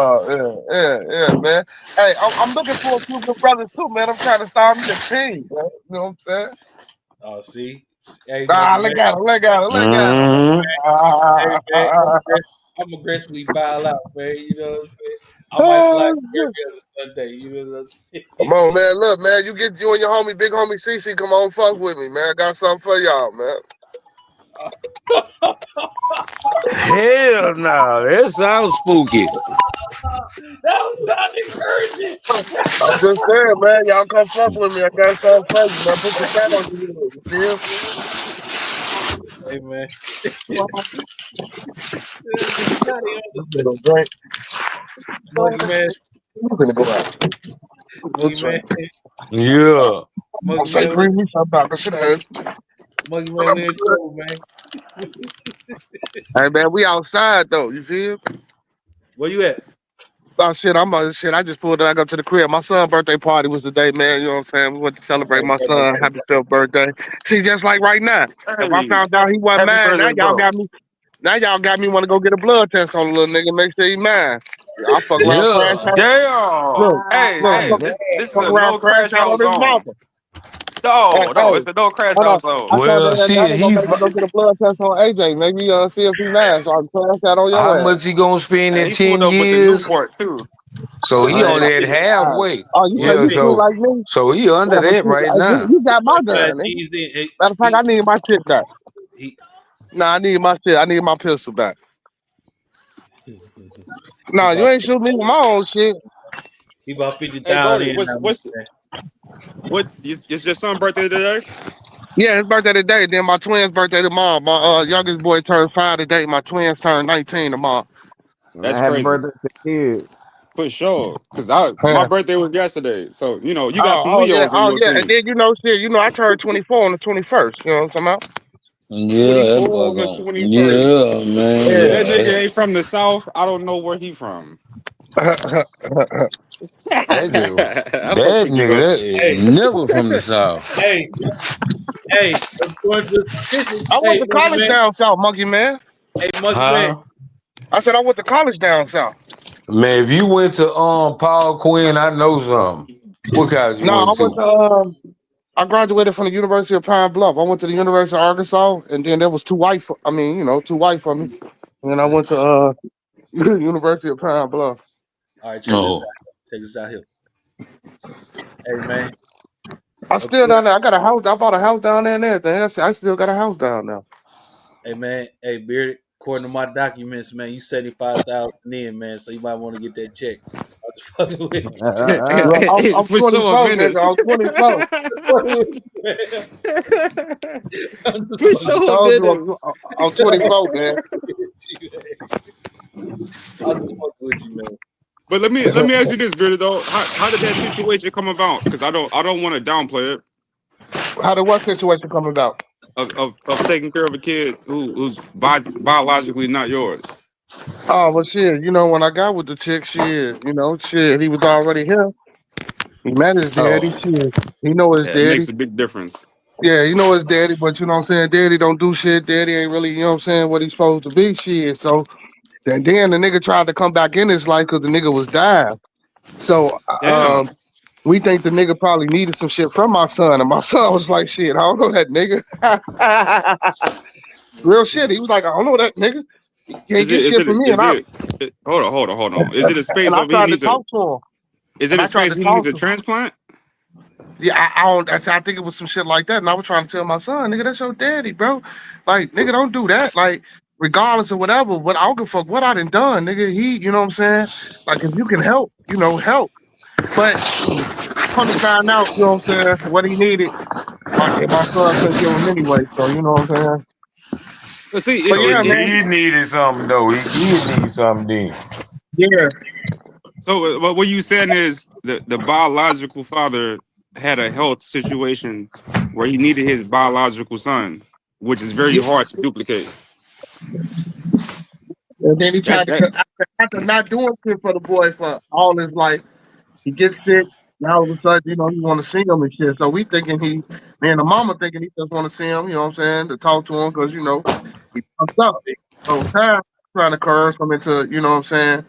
Yeah, man. Hey, I'm looking for a few good brothers too, man. I'm trying to start me a team, man. You know what I'm saying? Oh, see? Hey, Ah, Monkey Man. look at him. Mhm. Hey, man. I'm aggressively bile out, man. You know what I'm saying? I might fly to every other Sunday. You know what I'm saying? Come on, man. Look, man, you and your homie, big homie CC, come on, fuck with me, man. I got something for y'all, man. Hell no, that sounds spooky. That was sound encouraging. I'm just saying, man. Y'all come fuck with me. I got something for you, man. Put the fat on your head. You feel? Hey, man. You Scotty on the finna drink. Monkey Man. You finna go out. Monkey Man. Yeah. I'm Monkey say, Man. bring me some back. Shit ass. Monkey Man, we in trouble, man. Hey, man, we outside though. You feel? Where you at? Oh shit, shit. I just pulled back up to the crib. My son's birthday party was today, man. You know what I'm saying? We went to celebrate Oh, my birthday, son. Happy 12th birthday. See, just like right now. If I Hey, found out he wasn't happy mine, birthday, bro. now y'all got me want to go get a blood test on the little nigga. Make sure he mine. I fuck around, crash Yeah. out. Damn. Look, Hey, look, hey, fuck, God this is fuck a around, no crash crash out out on his zone. mouth. No, no, Hey, it's a no crash hold on. out zone. I told Well, her that shit, they gonna make me go get a blood test on AJ. Maybe see if he mad. So I can crash out on how your ass. much he gonna spend And in he pulled 10 up with the years? Newport too. So he Man, only at shit. halfway. Oh, you say Yeah, you cool so like me? so he under Yeah, but that right you, now. you got my Man, gun. Nigga. teased in. Hey, Matter of fact, I need my shit back. he, Nah, I need my shit. I need my pistol back. he No, you about ain't shooting me with my own shit. he about 50 Hey, down Brody, in now, man. it's your son's birthday today? Yeah, his birthday today. Then my twins' birthday tomorrow. My youngest boy turned 5 today. My twins turned 19 tomorrow. That's happy crazy. birthday to the For sure. Cause my Yeah. birthday was yesterday. So, you got some Yeah. Leos in Oh your yeah. And team. then shit. I turned 24 on the 21st. You know what I'm talking Yeah, that 24 boy on the gone. 21st. Yeah, man. If that Yeah. nigga ain't from the South, I don't know where he from. about? I fuck That with you nigga though. that is Hey, never from the south. hey, according to the statistics, I went hey, to Monkey college Man, down south, Monkey man. hey, Monkey Man, Huh? I said I went to college down south. Man, if you went to Paul Quinn, I know something. What college you No, I went went to? to I graduated from the University of Pine Bluff. I went to the University of Arkansas, and then there was too white. Too white for me. And then I went to University of Pine Bluff. all right, check this Oh. out. Check this out here. Hey, man, I still according, down there. I got a house. I bought a house down there and everything. I still got a house down there. hey, man, hey, Bearded, according to my documents, man, you 75,000 in, man, so you might want to get that check. fucking with you. I'm For sure, 24, nigga. Menace. I'm 24. I'm just For I just fucking sure, told Menace. you I'm 24, man. with you, man. I'm just fucking with you, man. But let me ask you this, Bearded though. How did that situation come about? Because I don't want to downplay it How did what situation come about? of taking care of a kid who's biologically not yours. Oh, well, shit. When I got with the chick, shit, he was already here. He met his Oh, daddy, shit. He know his Yeah, it daddy. makes a big difference. Yeah, he know his daddy, but you know what I'm saying? Daddy don't do shit. Daddy ain't really, you know what I'm saying, what he's supposed to be, shit. So then the nigga tried to come back in his life because the nigga was dying. So Damn. we think the nigga probably needed some shit from my son. And my son was like, shit, I don't know that nigga. Real shit. He was like, I don't know that nigga. He can't Is get it is shit from it me. is it? Hold on. Is it a And space I of he tried to needs a? talk to him. Is it And a I tried space to he needs talk a to him. transplant? Yeah, I think it was some shit like that. And I was trying to tell my son, nigga, that's your daddy, bro. Like, nigga, don't do that. Like, regardless of whatever, but I don't give a fuck what I done done, nigga. You know what I'm saying? Like, if you can help, help. But come to find out, you know what I'm saying, what he needed, my son couldn't give him anyway. So, you know what I'm saying? But see, But so he yeah, man. did needed something though. He did need something then. Yeah. so what you saying is the biological father had a health situation where he needed his biological son, which is very Yeah. hard to duplicate. And then he That tried to, that after not doing shit for the boy for all his life, he gets sick. Now all of a sudden, he want to see him and shit. So me and the mama thinking he just want to see him, you know what I'm saying, to talk to him because, he fucked up. So time trying to coerce him into, you know what I'm saying,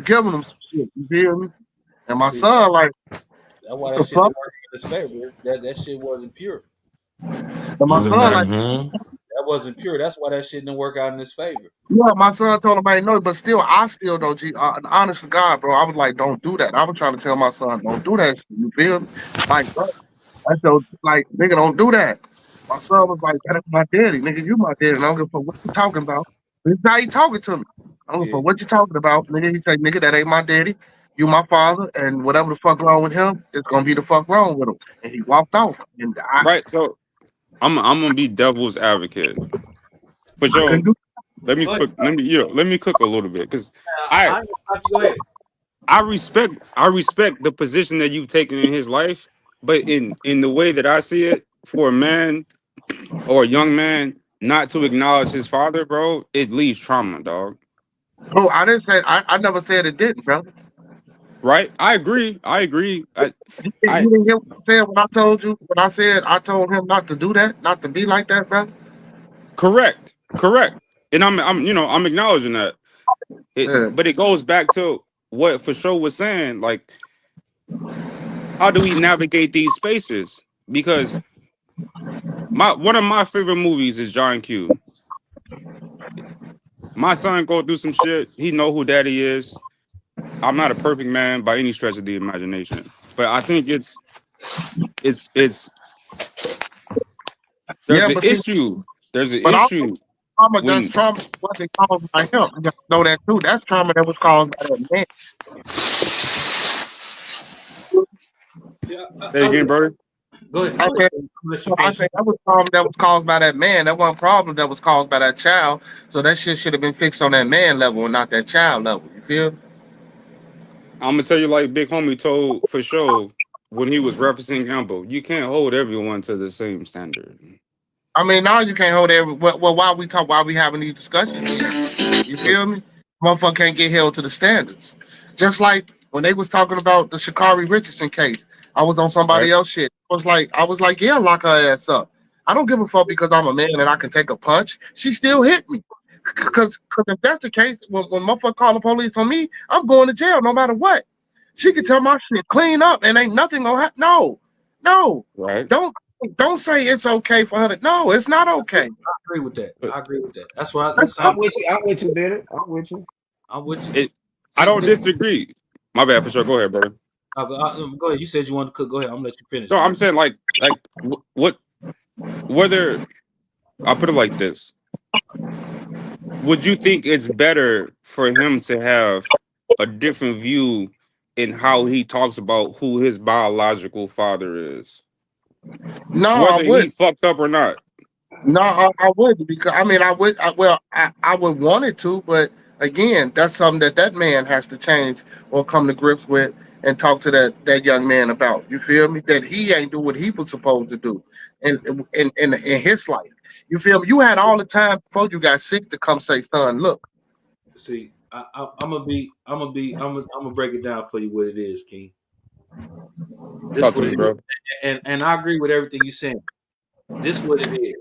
giving him some shit. You feel me? And my See, son, like, that's why what that the shit fuck? didn't work in his favor. That shit wasn't pure. And my is a son, like, fact. Mm-hmm. That wasn't pure. That's why that shit didn't work out in his favor. yeah, my son told him I didn't know it, but still, I still don't. Honest to God, bro, I was like, don't do that. I was trying to tell my son, don't do that. You feel me? Like, bro, I told, like, nigga, don't do that. My son was like, that's my daddy. Nigga, you my daddy. And I don't give a fuck what you talking about. This how he talking to me. I don't give a Yeah. fuck what you talking about. Nigga, he said, nigga, that ain't my daddy. You my father. And whatever the fuck wrong with him, it's going to be the fuck wrong with him. And he walked off. And Right. So I'm gonna be devil's advocate for I couldn't sure. do Go ahead. Let me cook a little bit because I I go ahead. I respect the position that you've taken in his life, but in the way that I see it, for a man or a young man not to acknowledge his father, bro, it leaves trauma, dog. Oh, I didn't say, I never said it didn't, brother. Right? I agree. I agree. I You didn't hear what I said when I told you, when I said I told him not to do that, not to be like that, brother? correct. And I'm acknowledging that. Yeah. But it goes back to what for sure was saying, like, how do we navigate these spaces? Because my one of my favorite movies is John Q. My son go through some shit. He know who daddy is. I'm not a perfect man by any stretch of the imagination, but I think it's there's Yeah, an but see, issue. There's an but all issue trauma that's when trauma wasn't caused by him. You gotta know that too. That's trauma that was caused by that man. See, say again, brother. go ahead. I Go ahead. said, I'm gonna let you I finish. said that was trauma that was caused by that man. That wasn't problem that was caused by that child. So that shit should have been fixed on that man level and not that child level. You feel? I'm gonna tell you like Big Homie told for sure when he was referencing Gamble, you can't hold everyone to the same standard. I mean, now you can't hold every. Well, why we having these discussions? You feel me? Motherfucker can't get held to the standards. Just like when they was talking about the Shakari Richardson case, I was on somebody Right? else shit. I was like, yeah, lock her ass up. I don't give a fuck because I'm a man and I can take a punch. She still hit me. Cause if that's the case, when motherfucker call the police on me, I'm going to jail no matter what. She can tell my shit clean up and ain't nothing gonna happen. No, Right? don't don't say it's okay for her to. No, it's not okay. I agree with that. But I agree with that. That's why the That's same. I'm with you, Bennett. I'm with you. I'm with you. it I See, don't disagree. My bad for sure. Go ahead, brother. go ahead. You said you wanted to cook. Go ahead. I'm gonna let you finish. No, I'm saying what whether I'll put it like this. Would you think it's better for him to have a different view in how he talks about who his biological father is, No, I whether he would. fucked up or not. No, I wouldn't because I mean I would want it to, but again, that's something that man has to change or come to grips with and talk to that young man about. You feel me? That he ain't do what he was supposed to do in his life. You feel me? You had all the time before you got sick to come say, son, look. See, I'm gonna break it down for you what it is, King. This Talk to what me, it is, bro. and I agree with everything you're saying. This what it is.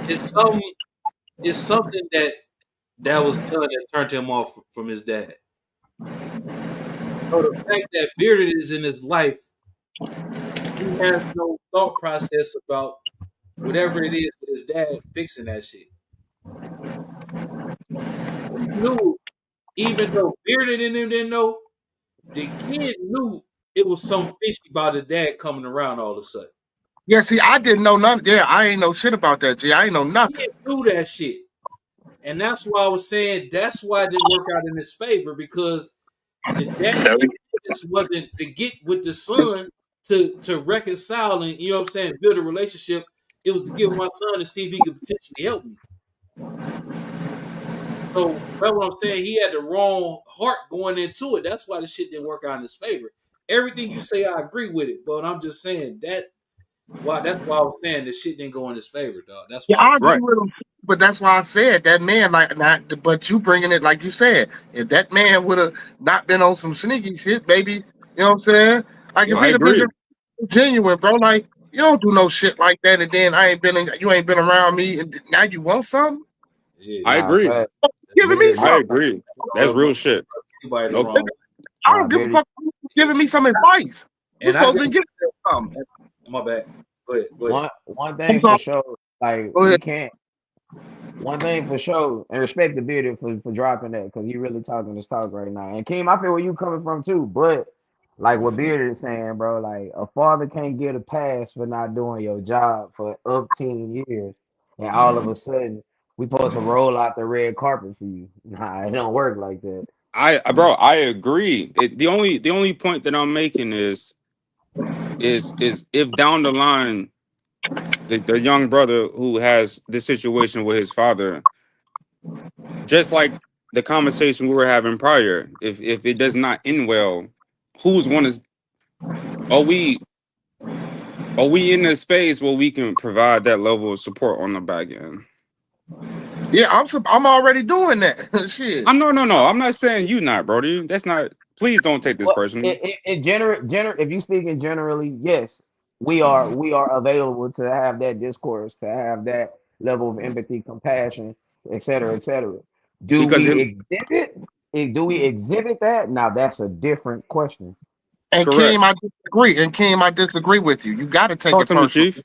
It's some it's something that was done that turned him off from his dad. So the fact that Bearded is in his life, he has no thought process about whatever it is with his dad fixing that shit. He knew, even though Bearded and him didn't know, the kid knew it was some fishy about his dad coming around all of a sudden. Yeah, see, I didn't know none. Yeah, I ain't know shit about that. G, I ain't know He nothing. didn't do that shit. And that's why I was saying that's why it didn't work out in his favor because the dad's intentions wasn't to get with the son to reconcile and you know what I'm saying, build a relationship. It was to give my son to see if he could potentially help me. So that's what I'm saying. He had the wrong heart going into it. That's why the shit didn't work out in his favor. Everything you say, I agree with it, but I'm just saying that's why I was saying the shit didn't go in his favor, dog. That's Yeah, why I I was saying. agree Right. with him, but that's why I said that man like not. But you bringing it like you said. If that man would have not been on some sneaky shit, maybe you know what I'm saying. Like if Yeah, I he'd have been agree. just genuine, bro. Like you don't do no shit like that, and then you ain't been around me, and now you want something. I yeah. Nah, agree. fact. Giving me Bearded, I something. agree. That's Rub real shit. anybody the Okay. wrong way. I nah, don't give a Bearded. fuck. You giving me some advice. You And I supposed just to be giving me something. my bad. Go ahead. Go ahead. One I'm thing for sorry. sure, like Go we ahead. can't. One thing for sure, and respect the Bearded for dropping that because you really talking this talk right now. And Keem, I feel where you coming from too, but like what Bearded is saying, bro, like a father can't get a pass for not doing your job for up 10 years, and all of a sudden we supposed to roll out the red carpet for you. Nah, it don't work like that. Bro, I agree. The only point that I'm making is if down the line the young brother who has this situation with his father, just like the conversation we were having prior, if it does not end well, who's one is are we are we in a space where we can provide that level of support on the back end? Yeah, I'm already doing that. Shit. No. I'm not saying you not, Brody. That's not. Please don't take this Well, personally. in general, if you speaking generally, yes, we are available to have that discourse, to have that level of empathy, compassion, et cetera, et cetera. Do Because we it, exhibit? Do we exhibit that? Now that's a different question. And correct. Kim, I disagree. And Kim, I disagree with you. You got to take Talk it to me, personal. Chief.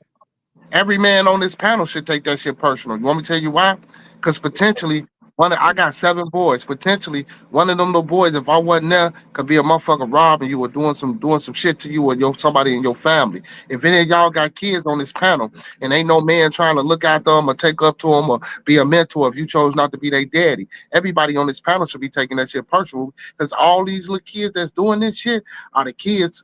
Every man on this panel should take that shit personal. You want me to tell you why? Because potentially I got 7 boys. Potentially one of them little boys, if I wasn't there, could be a motherfucker robbing you or doing some shit to you or somebody in your family. If any of y'all got kids on this panel and ain't no man trying to look after them or take up to them or be a mentor if you chose not to be their daddy, everybody on this panel should be taking that shit personal because all these little kids that's doing this shit are the kids,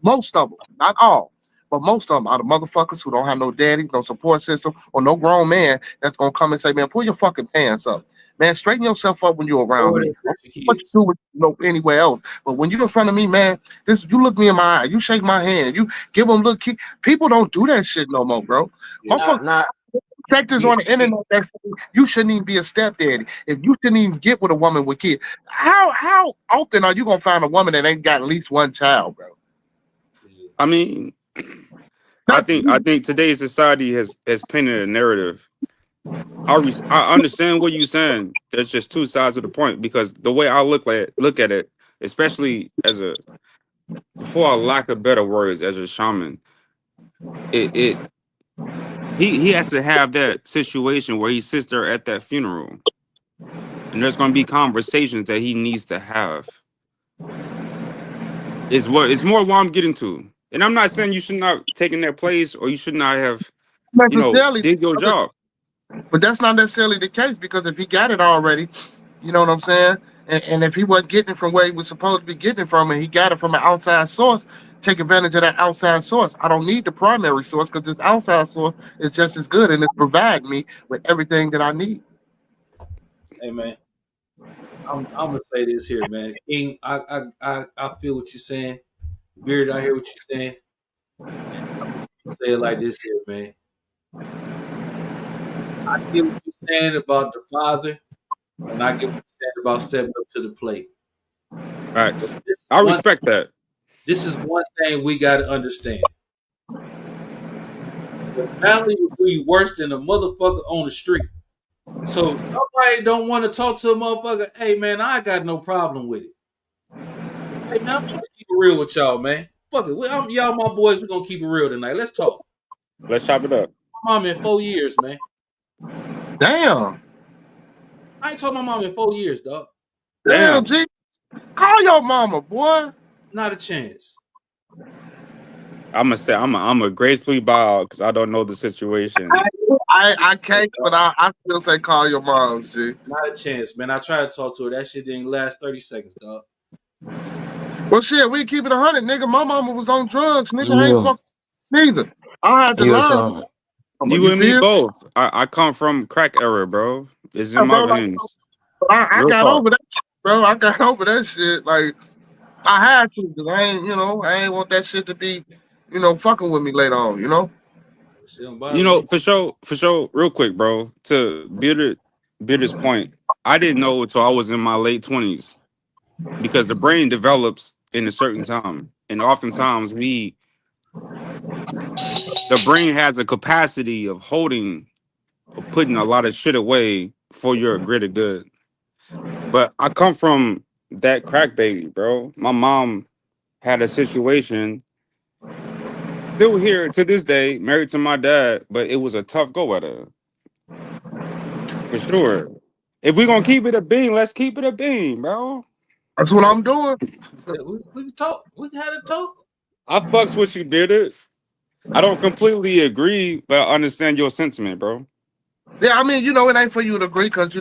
most of them, not all. But most of them are the motherfuckers who don't have no daddy, no support system, or no grown man that's gonna come and say, "Man, pull your fucking pants up, man. Straighten yourself up when you're around Go me. ahead I don't with care your what you kids. do with anywhere else, but when you're in front of me, man, you look me in my eye, you shake my hand, you give them little key. People don't do that shit no more, bro. Yeah. Motherfuckers, Not factors you, on the internet that say you shouldn't even be a stepdaddy. If you shouldn't even get with a woman with kids, how often are you gonna find a woman that ain't got at least one child, bro? Yeah. I mean, I think today's society has painted a narrative. I understand what you're saying. There's just two sides of the point because the way I look at it, especially as a for a lack of better words, as a shaman, it he has to have that situation where he sits there at that funeral and there's going to be conversations that he needs to have. Is what it's more what I'm getting to. And I'm not saying you should not take in their place or you should not have, Necessarily, did your job. but that's not necessarily the case because if he got it already, You know what I'm saying? And if he wasn't getting it from where he was supposed to be getting it from, and he got it from an outside source, take advantage of that outside source. I don't need the primary source because this outside source is just as good and it's providing me with everything that I need. Hey man, I'm gonna say this here, man. King, I feel what you're saying. Beard, I hear what you're saying. Say it like this here, man. I get what you're saying about the father, and I get what you're saying about stepping up to the plate. But Facts. I respect that. this is one thing we got to understand. The family will do you worse than a motherfucker on the street. So if somebody don't want to talk to a motherfucker, hey man, I got no problem with it. Hey man, I'm trying to keep it real with y'all, man. Fuck it. Y'all my boys, we're gonna keep it real tonight. Let's talk. Let's chop it up. My mom in 4 years, man. Damn. I ain't told my mom in 4 years, dog. Damn, G. Call your mama, boy. Not a chance. I'm gonna say I'm a gracefully bow because I don't know the situation. I can't, but I still say call your mom, G. Not a chance, man. I tried to talk to her. That shit didn't last 30 seconds, dog. Well, shit, we keep it 100, nigga. My mama was on drugs, nigga. I ain't Yeah, fuck neither. I had to yeah, learn. son. You You and me feel? both. I come from crack era, bro. It's in Yeah, my bro, like, veins. I Real got talk. over that, bro. I got over that shit. Like, I had to, because I ain't want that shit to be, fucking with me later on, Shit don't bother me. For sure. Real quick, bro. To Beard's point, I didn't know until I was in my late 20s because the brain develops in a certain time, and oftentimes the brain has a capacity of holding or putting a lot of shit away for your greater good. But I come from that crack baby, bro. My mom had a situation, still here to this day, married to my dad, but it was a tough go at her. For sure. If we're gonna keep it a bean, let's keep it a bean, bro. That's what I'm doing. Yeah, we can talk. We can have a talk. I fucks with you, Bearded. I don't completely agree, but I understand your sentiment, bro. Yeah, I mean, it ain't for you to agree because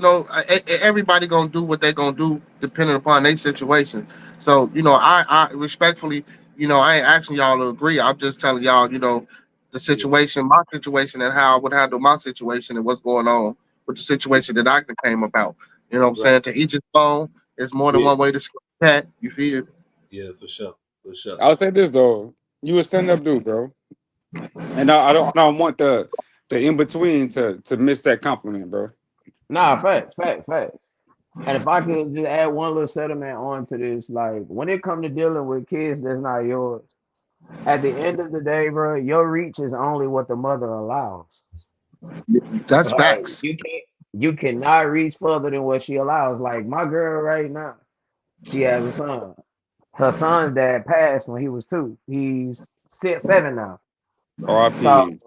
everybody gonna do what they gonna do depending upon their situation. So I respectfully, I ain't asking y'all to agree. I'm just telling y'all, the Yeah, situation, my situation, and how I would handle my situation and what's going on with the situation that I came about. You know what I'm right. saying? To each his own. There's more than Yeah, one way to skin a cat. You feel? yeah, for sure, for sure. I'll say this though. You a stand-up dude, bro. And I don't want the in-between to miss that compliment, bro. Nah, facts. And if I could just add one little settlement onto this, like when it comes to dealing with kids that's not yours, at the end of the day, bro, your reach is only what the mother allows. That's Like facts. you cannot reach further than what she allows. Like my girl right now, she has a son. Her son's dad passed when he was 2. He's 7 now. So R.I.P.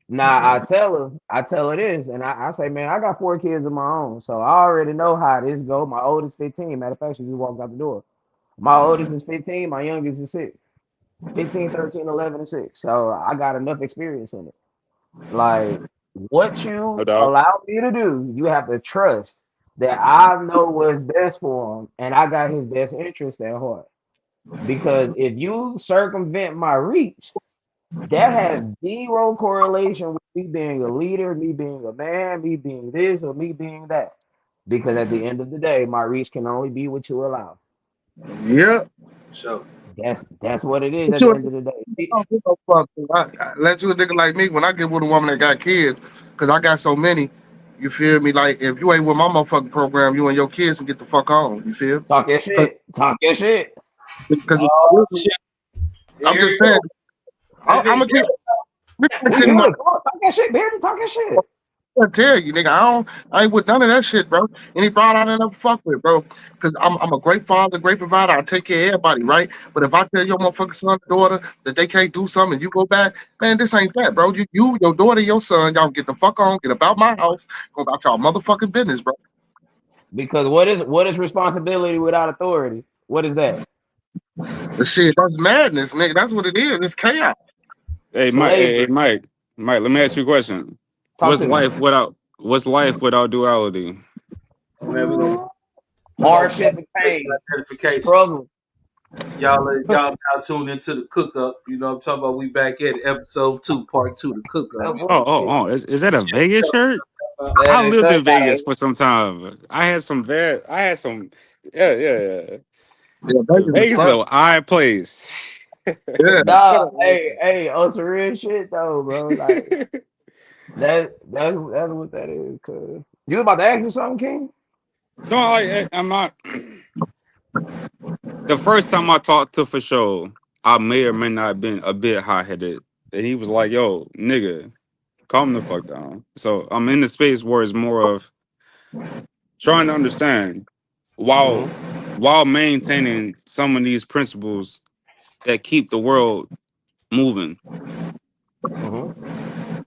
now I tell her this, and I say, man, I got 4 kids of my own, so I already know how this go. My oldest 15. Matter of fact, she just walked out the door. My oldest is 15. My youngest is 6. 15, 13, 11, and 6. So I got enough experience in it. Like what No you doubt. allow me to do, you have to trust that I know what's best for him, and I got his best interest at heart. Because if you circumvent my reach, that has zero correlation with me being a leader, me being a man, me being this or me being that. Because at the end of the day, my reach can only be what you allow. Yeah. Sure. That's what it is But at the you end of the day. don't give no fuck. I let you a nigga like me when I get with a woman that got kids, because I got so many. You feel me? Like if you ain't with my motherfucking program, you and your kids can get the fuck on. You feel? Talk your shit. Talk your shit. Because Oh shit! I'm Here just you saying, go. Hey, I'm gonna Vic, keep. We Sitting good. Come on, talk your shit, baby. Talk your shit. I tell you, nigga, I ain't with none of that shit, bro. Any broad I never fuck with, bro. Cause I'm a great father, great provider. I take care of everybody, right? But if I tell your motherfucking son, daughter that they can't do something, and you go back, man, this ain't that, bro. Your daughter, your son, y'all get the fuck on, get about my house, go about y'all motherfucking business, bro. Because what is responsibility without authority? What is that? The shit, that's madness, nigga. That's what it is. It's chaos. Hey Mike, Slavery. Mike, let me ask you a question. Talk to me. What's life without duality? hey man, we gonna We're gonna hardship and racial pain, identification. struggle. Y'all now tuned into the cook up. You know what I'm talking about? We back at episode 2, part 2, the cook up. That bullshit. Oh. Is that a Vegas shirt? I Man, it's lived not in Vegas for some time. I had some. Yeah. Yeah, Vegas is Vegas is fun. an odd place. Yeah. Nah, hey, on some real shit though, bro. Like that's what that is. Cause you about to ask me something, King? No, I'm not. The first time I talked to For Sure, I may or may not have been a bit hot headed. And he was like, "Yo, nigga, calm the fuck down." So I'm in the space where it's more of trying to understand while Mm-hmm. while maintaining some of these principles that keep the world moving. Mm-hmm.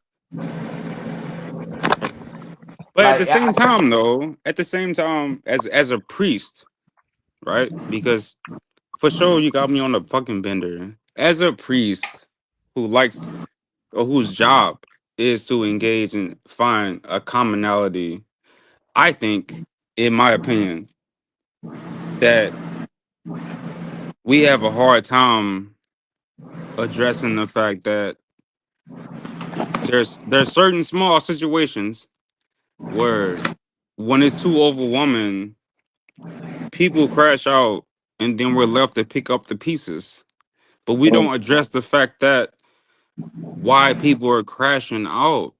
But at the Like same time, though, as a priest, right? Because For Sure, you got me on a fucking bender. As a priest who likes or whose job is to engage and find a commonality, I think, in my opinion, that we have a hard time addressing the fact that there's certain small situations where when it's too overwhelming, people crash out and then we're left to pick up the pieces. But we don't address the fact that why people are crashing out.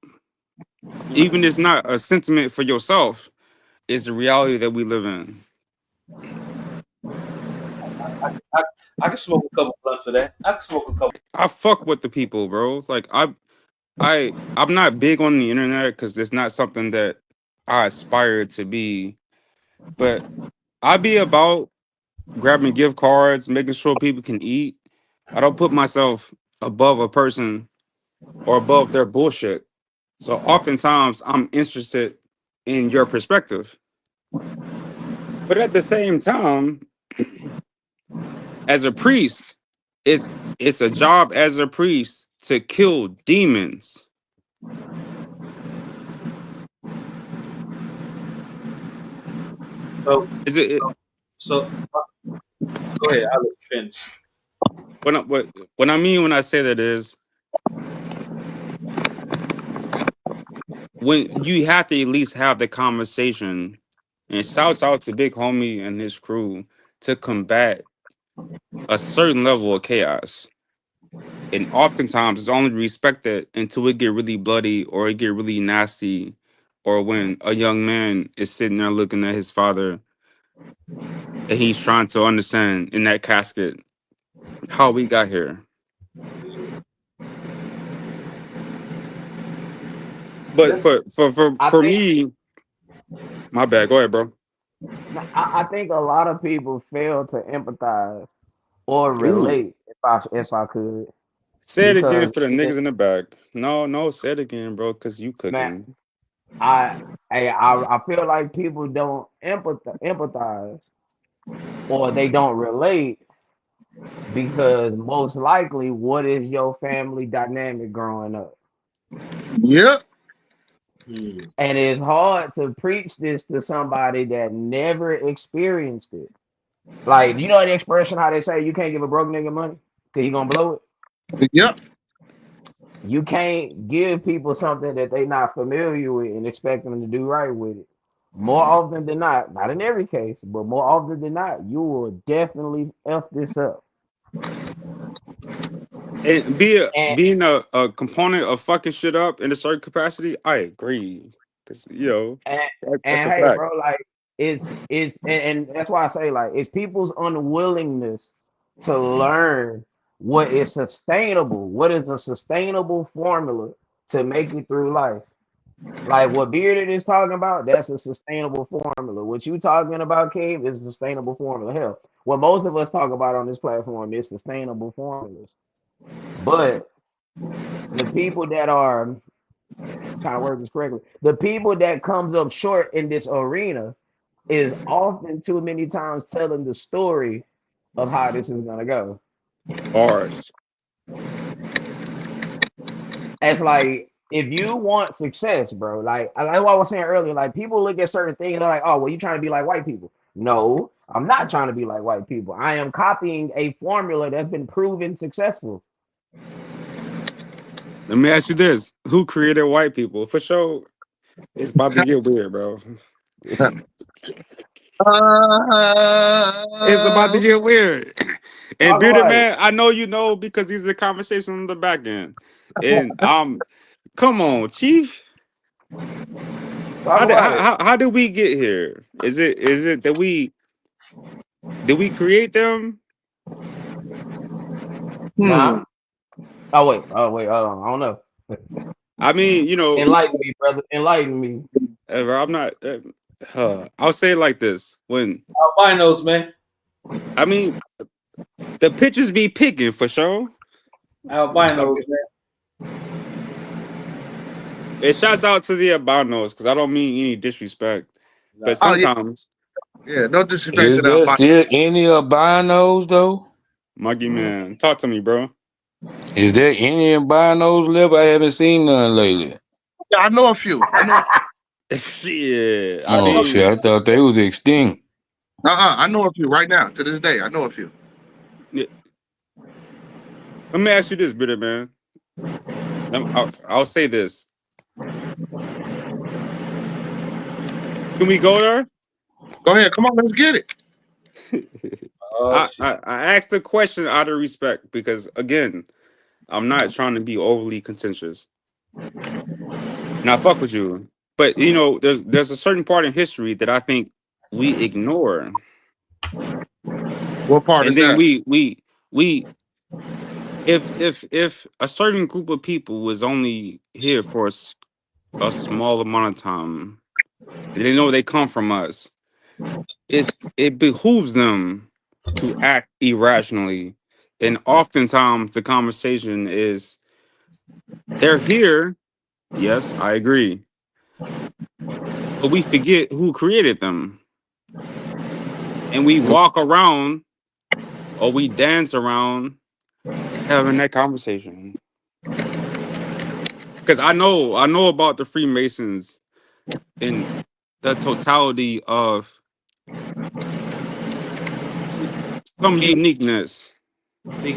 Even it's not a sentiment for yourself, it's the reality that we live in. I can smoke a couple blunts of that. I can smoke a couple. I fuck with the people, bro. Like I'm not big on the internet because it's not something that I aspire to be. But I be about grabbing gift cards, making sure people can eat. I don't put myself above a person or above their bullshit. So oftentimes I'm interested in your perspective. But at the same time, as a priest, it's it's a job as a priest to kill demons. So, Is it so go ahead. I'll let you finish. what I mean when I say that is when you have to at least have the conversation, and shouts out to Big Homie and his crew to combat a certain level of chaos. And oftentimes it's only respected until it get really bloody or it get really nasty, or when a young man is sitting there looking at his father and he's trying to understand in that casket how we got here. But I for think me, my bad. Go ahead, bro. I think a lot of people fail to empathize or Ooh. relate if I could. Say it again Because for the niggas in the back. No, say it again, bro, because you man, cooking. I I feel like people don't empathize or they don't relate because most likely what is your family dynamic growing up? Yep. And it's hard to preach this to somebody that never experienced it. Like, you know the expression how they say you can't give a broke nigga money because he gonna blow it? Yep. You can't give people something that they not familiar with and expect them to do right with it. More often than not in every case, but more often than not, you will definitely F this up. And And being a component of fucking shit up in a certain capacity, I agree. Because and that's a hey, fact. bro, like and that's why I say like it's people's unwillingness to learn what is sustainable, what is a sustainable formula to make it through life. Like what Bearded is talking about, that's a sustainable formula. What you talking about, Cave, is a sustainable formula. Hell, what most of us talk about on this platform is sustainable formulas. But the people that are trying to word this correctly, the people that comes up short in this arena is often too many times telling the story of how this is gonna go. Ours. It's like if you want success, bro, like what I was saying earlier, like people look at certain things and they're like, oh, well, you trying to be like white people. No, I'm not trying to be like white people. I am copying a formula that's been proven successful. Let me ask you this: who created white people? For sure, it's about to get weird, bro. It's about to get weird. And Talk Bearded about it. Man, I know you know because these are conversations on the back end. And come on, Chief. Talk about it. How did we get here? Is it that did we create them? Nah. Oh wait. I don't know. I mean, Enlighten me, brother. Enlighten me. I'm not. I'll say it like this: Albinos, man. I mean, the pitchers be picking for sure. Albinos, Okay. man. It shouts out to the albinos because I don't mean any disrespect, but Nah. Oh yeah, sometimes, yeah. No disrespect to Is the there albino. still any albinos though? Muggy Man, talk to me, bro. Is there any albinos left? I haven't seen none lately. Yeah, I know a few. I know. Shit, I Oh mean, shit, I thought they was extinct. I know a few right now. To this day, I know a few. yeah, let me ask you this, Bitter Man. I'll say this. Can we go there? Go ahead. Come on, let's get it. Oh I, shit. I, I asked the question out of respect because, again, I'm not trying to be overly contentious. And I fuck with you. But, there's a certain part in history that I think we ignore. What part And is then that? we if a certain group of people was only here for a small amount of time, they know they come from us. It behooves them to act irrationally, and oftentimes the conversation is they're here. Yes, I agree, but we forget who created them, and we walk around or we dance around having that conversation. Because I know about the Freemasons and the totality of some uniqueness. See,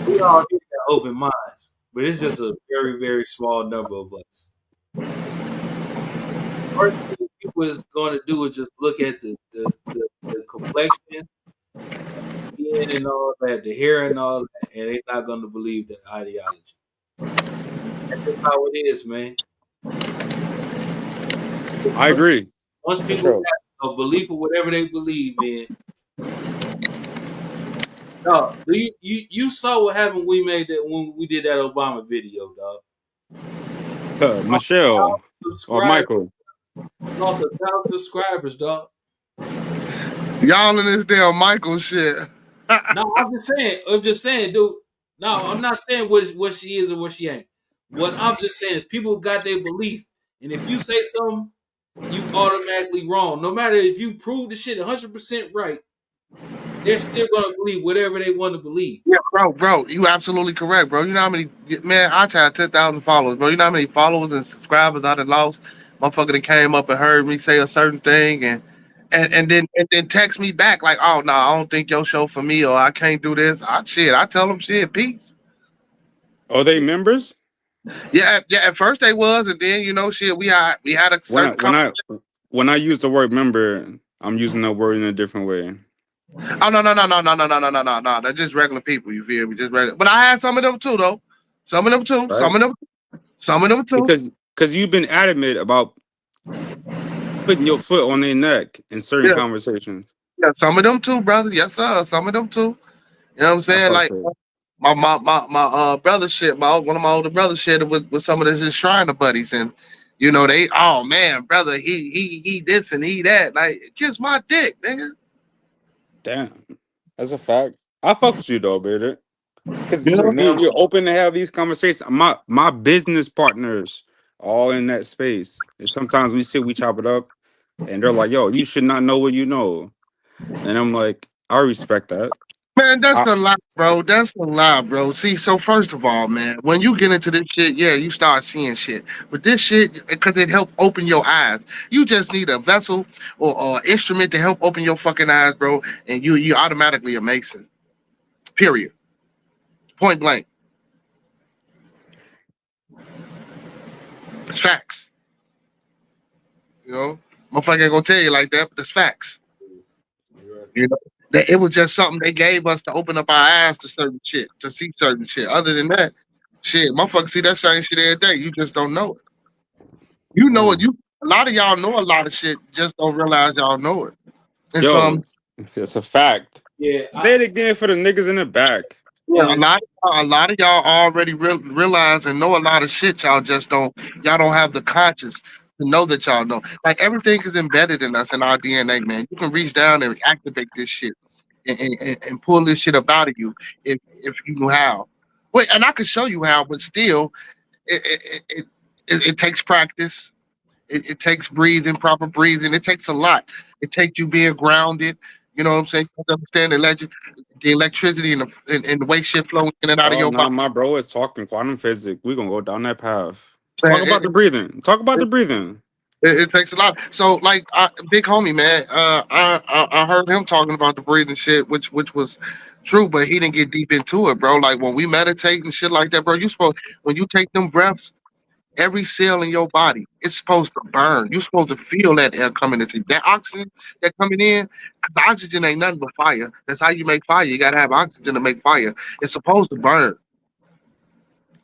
we all here got open minds, but it's just a very, very small number of us. First thing people is going to do is just look at the complexion, skin, and all that, the hair and all that, and they're not going to believe the ideology. That's just how it is, man. I agree Once for people sure. got a belief of whatever they believe in, dog, you saw what happened when we did that Obama video, dog. Michelle or Subscribe, Michael. lost 1,000 subscribers, dog. Y'all in this damn Michael shit. No, I'm just saying, dude. No, I'm not saying what she is or what she ain't. What I'm just saying is people got their belief, and if you say something, you automatically wrong. No matter if you prove the shit 100% right, they're still gonna believe whatever they want to believe. Yeah, bro, you absolutely correct, bro. You know how many man? I had 10,000 followers, bro. You know how many followers and subscribers I done lost? Motherfucker that came up and heard me say a certain thing and then text me back like, oh no, I don't think your show for me or I can't do this. I tell them shit, peace. Are they members? Yeah. At first they was, and then shit. We had a When I certain when conversation. I when I use the word member, I'm using that word in a different way. Oh no. They're just regular people. You feel me? Just regular. But I had some of them too, though. Some of them too. Right? Some of them too. Because you've been adamant about putting your foot on their neck in certain Yeah. conversations. Yeah, some of them too, brother. Yes, sir. Some of them too. You know what I'm I saying? fuck Like with. my brother shit, one of my older brothers shared it with some of his Shriner buddies, and they, oh man, brother, he this and he that. Like, kiss my dick, nigga. Damn, that's a fact. I fuck with you though, baby. Because You know? we're open to have these conversations. My business partners all in that space. And sometimes we chop it up, and they're like, "Yo, you should not know what you know," and I'm like, I respect that. Man, that's I, a lot, bro. That's a lot, bro. See, so first of all, man, when you get into this shit, yeah, you start seeing shit. But this shit, because it help open your eyes. You just need a vessel or instrument to help open your fucking eyes, bro, and you automatically a Mason. Period. Point blank. It's facts. You know, motherfucker ain't gonna tell you like that, but it's facts. You're right. You know, that it was just something they gave us to open up our eyes to certain shit, to see certain shit. Other than that, shit, motherfuckers see that same shit every day. You just don't know it. You know it. mm. You a lot of y'all know a lot of shit, just don't realize y'all know it. And Yo, some, it's a fact. Yeah, Say it again for the niggas in the back. yeah, yeah, a lot of y'all already realize and know a lot of shit. Y'all don't have the conscience to know that y'all know. Like everything is embedded in us in our DNA, man. You can reach down and activate this shit and pull this shit up out of you if you knew how. Wait, and I could show you how, but still, it it, it, it takes practice. It takes breathing, proper breathing. It takes a lot. It takes you being grounded. You know what I'm saying? You have to understand the electricity and the way shit flowing in and out of Oh your no, body. my bro is talking quantum physics. We gonna go down that path. Man, Talk about the breathing. Talk about the breathing. it takes a lot. So, like, big homie, man, I heard him talking about the breathing shit, which was true, but he didn't get deep into it, bro. Like when we meditate and shit like that, bro. You supposed when you take them breaths, every cell in your body, it's supposed to burn. You're supposed to feel that air coming into you. That oxygen that coming in, 'cause the oxygen ain't nothing but fire. That's how you make fire. You gotta have oxygen to make fire. It's supposed to burn.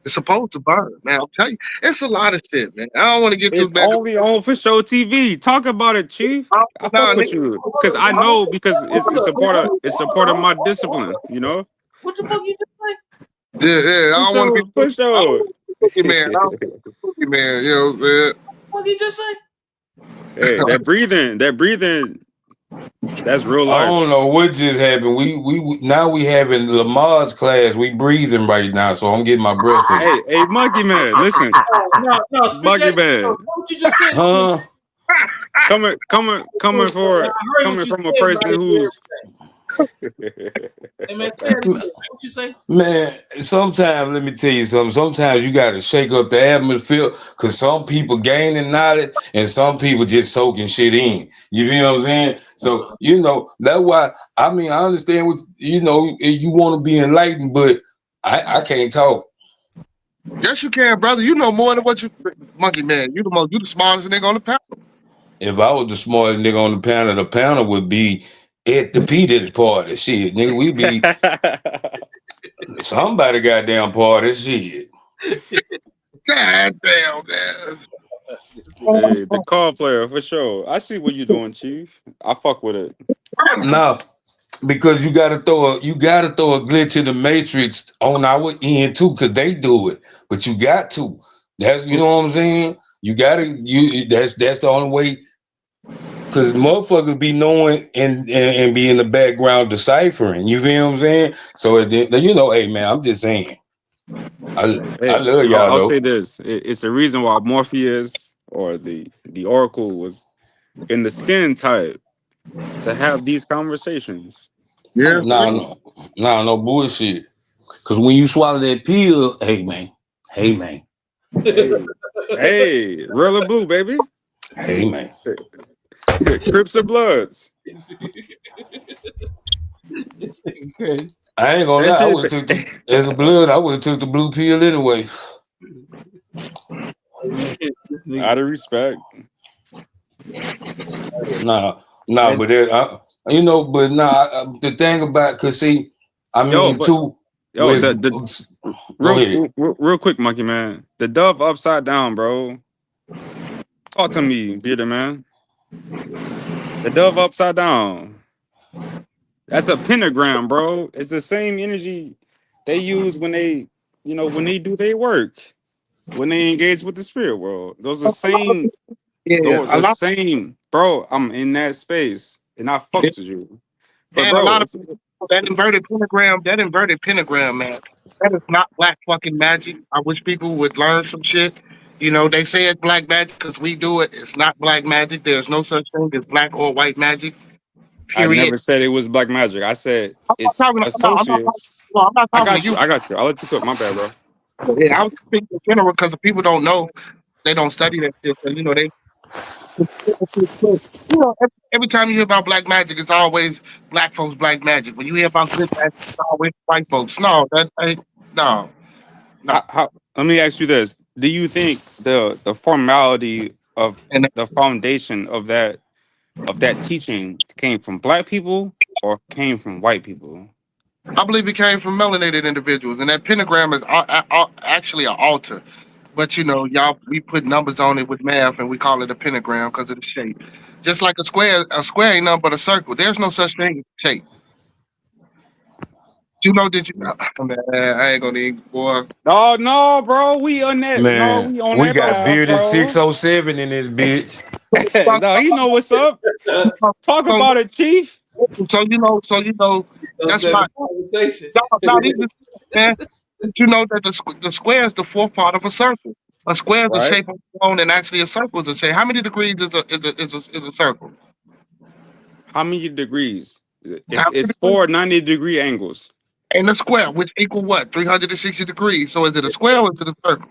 It's supposed to burn, man. I'm telling you, it's a lot of shit, man. I don't want to get too It's bad. only on for show TV. Talk about it, Chief. I fuck Nah, with nigga, you because hold I up, know because it's a part of hold my up, hold discipline. up. You know. What the fuck you just say? yeah, yeah. For I don't want to be, sure. For I don't sure. want to be cookie man. I don't want to be cookie man. You know what I'm saying? What you just say? Hey, that breathing, that's real I life. don't know what just happened. Now we having Lamar's class. We breathing right now, so I'm getting my breath in. Hey, Monkey Man, listen, No, speak Monkey that shit. No, Man, what you just said. Huh? I heard coming what you from a said, but I person didn't hear who's everything. Hey man, say it again. What you say? Man, sometimes let me tell you something. Sometimes you got to shake up the atmosphere because some people gaining knowledge and some people just soaking shit in. You feel what I'm saying? So that's why. I mean, I understand what you want to be enlightened, but I can't talk. Yes, you can, brother. You know more than what you, monkey man. You the smartest nigga on the panel. If I was the smartest nigga on the panel would be at the P Diddy party. Shit, nigga, we be somebody goddamn party. Shit. God damn, man. hey, the call player for sure. I see what you doing, Chief. I fuck with it. Nah, because you gotta throw a glitch in the matrix on our end too, because they do it. But you got to. That's what I'm saying. You gotta that's the only way. Cause motherfuckers be knowing and be in the background deciphering. You feel what I'm saying? So hey man, I'm just saying. I Hey, love y'all I'll though. say this: it's the reason why Morpheus or the Oracle was in the skin type to have these conversations. Yeah, for Nah, real. no bullshit. Cause when you swallow that pill, hey man, Hey, hey, real or blue, baby. hey man. Crips or Bloods. This thing crazy. I ain't gonna That lie, I shit. would have took the as a blood, I would have took the blue pill anyway. Hey, man, this nigga. Out of respect. Nah, nah, And but but the thing about, cause see, I Yo, mean, but too. yo, Wait, the go ahead. real quick, Monkey Man. The dove upside down, bro. Talk to me, Peter man. The dove upside down. That's a pentagram, bro. It's the same energy they use when when they do their work, when they engage with the spirit world. Those are same, Yeah, a the lot, same, bro. I'm in that space and I fucks with you. But and a bro, lot of that inverted pentagram, man. That is not black fucking magic. I wish people would learn some shit. You know, they say it's black magic because we do it. It's not black magic. There's no such thing as black or white magic. I Period. never said it was black magic. I said I'm not it's talking. associated. I'm not I talking to got you. you. I got you. I'll let you cook. My bad, bro. Yeah, I was speaking in general because people don't know. They don't study that shit. So, they. Every time you hear about black magic, it's always black folks black magic. When you hear about good magic, it's always white folks. No, that ain't. No, no. Let me ask you this: do you think the formality of And the foundation of that teaching came from black people or came from white people? I believe it came from melanated individuals, and that pentagram is actually an altar. But y'all, we put numbers on it with math, and we call it a pentagram because of the shape. Just like a square ain't nothing but a circle. There's no such thing as shape. Did you? Man, I ain't gonna even, boy. No, no, bro. We on that. No, Man, we on we that got path, bearded bro. 607 in this bitch. No, he know what's up. Talk So, about it, Chief. so So that's why. seven conversation. Not even, man. Did you know that the square is the fourth part of a circle? A square is a Right? shape of its own, and actually a circle is a shape. How many degrees is a circle? How many degrees? How many It's degrees? four 90-degree angles. And a square, which equal what? 360 degrees. So is it a square or is it a circle?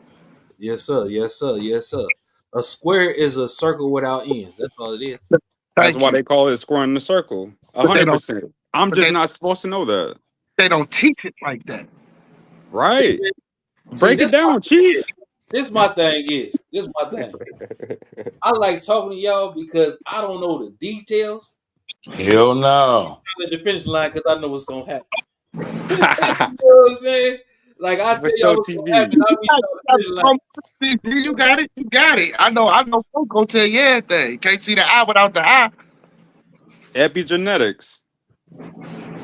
Yes, sir. Yes, sir. Yes, sir. A square is a circle without ends. That's all it is. That's Thank why you. they call it squaring the circle. But they hundred don't. percent. I'm But just not supposed to know that. they don't teach it like that. See, Right. see, Break it down, Chief. my thing is. This my thing. I like talking to y'all because I don't know the details Hell no. at the finish line because I know what's gonna happen. You know what I'm saying? Like I tell For y'all sure what's gonna happen. TV. I meet y'all at the finish line. You got it. You got it. I know. Folks gonna tell you everything. Can't see the eye without the eye. Epigenetics.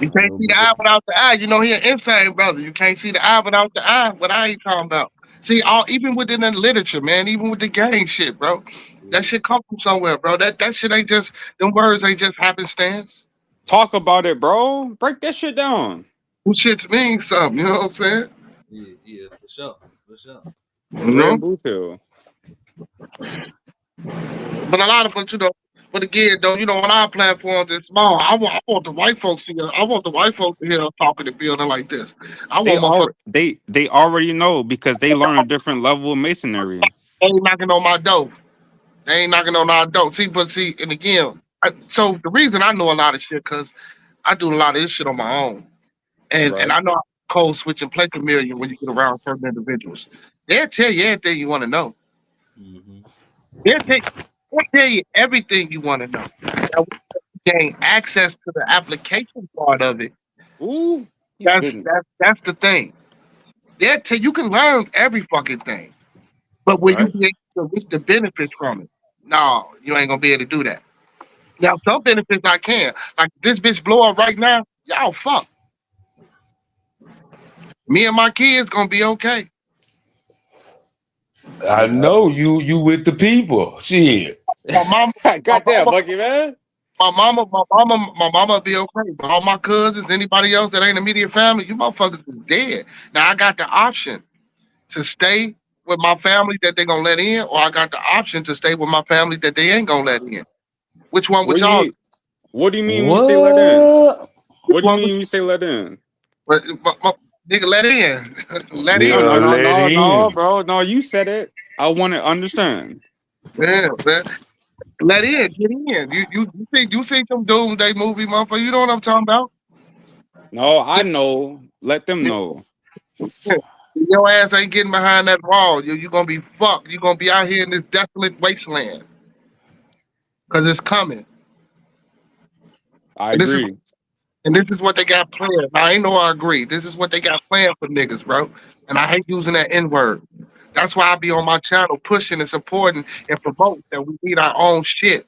You can't see the eye without the eye. He an insane brother. You can't see the eye without the eye. What I ain't talking about. See, even within the literature, man, even with the gang shit, bro, that shit come from somewhere, bro. That shit ain't just them words ain't just happenstance. Talk about it, bro. Break that shit down. Them shits mean something. You know what I'm saying? Yeah, yeah, for sure, for sure. The You know. red blue pill. But a lot of but again, though, on our platforms, it's small. I want the white folks here. I want the white folks to hear us talking and building like this. I They want are motherfuckers they already know because they learn a different level of masonry. they ain't knocking on my door. They ain't knocking on our door. See, and again, so the reason I know a lot of shit because I do a lot of this shit on my own, and Right. I know how to code switch and play chameleon when you get around certain individuals. They'll tell you everything you want to know. Mm-hmm. They'll tell, they'll tell you everything you want to know. Now, gain access to the application part of it. Ooh, he's That's spitting. that's that's the thing. You can learn every fucking thing, but will you Right. be able to reap the benefits from it? No, you ain't gonna be able to do that. Now, some benefits I can. Like this bitch blow up right now, y'all fuck. Me and my kids gonna be okay. I know you with the people. Shit. My mama, my Goddamn, mama, Bucky, man. my mama be okay. But all my cousins, anybody else that ain't immediate family, you motherfuckers is dead. Now I got the option to stay with my family that they gonna let in, or I got the option to stay with my family that they ain't gonna let in. Which one What would do you y'all? mean? What do you mean when you say let in? What? Which What do you one mean would when you say let in? nigga let in? Let No, in. no, Yeah, no, let no, no, in. bro. No, you said it. I want to understand. Yeah, man. Let in. Get in. You see some doomsday movie, motherfucker. You know what I'm talking about? No, I know. Let them know. Yeah. Your ass ain't getting behind that wall. You gonna be fucked. You gonna be out here in this desolate wasteland because it's coming. I And this is agree. and this is what they got planned. Now, I ain't know I agree. This is what they got planned for niggas, bro. And I hate using that N word. That's why I be on my channel pushing and supporting and promoting that we need our own shit.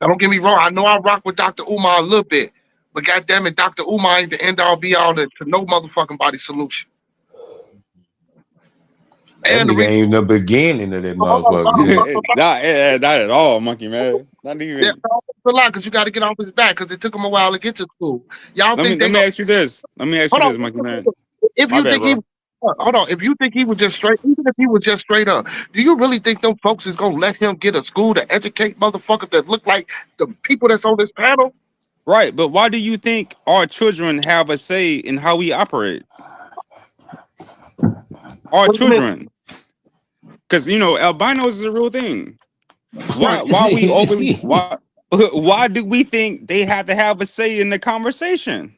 Now, don't get me wrong. I know I rock with Dr. Umar a little bit, but goddamn it, Dr. Umar ain't the end all be all to no motherfucking body solution. That And the nigga reason, ain't the beginning of that hold on, motherfucker shit. Not at all, monkey man. Not yeah, even. a lot because you got to get off his back because it took him a while to get to school. Y'all think Let they me gonna ask you this. Let me ask you hold this, monkey man. on? If My you bad, think he bro. hold on, if you think he was just straight, even if he was just straight up, do you really think them folks is gonna let him get a school to educate motherfuckers that look like the people that's on this panel? Right, but why do you think our children have a say in how we operate? Our What do you mean? children, because albinos is a real thing. Why? Right. Why we overly? Why? Why do we think they have to have a say in the conversation?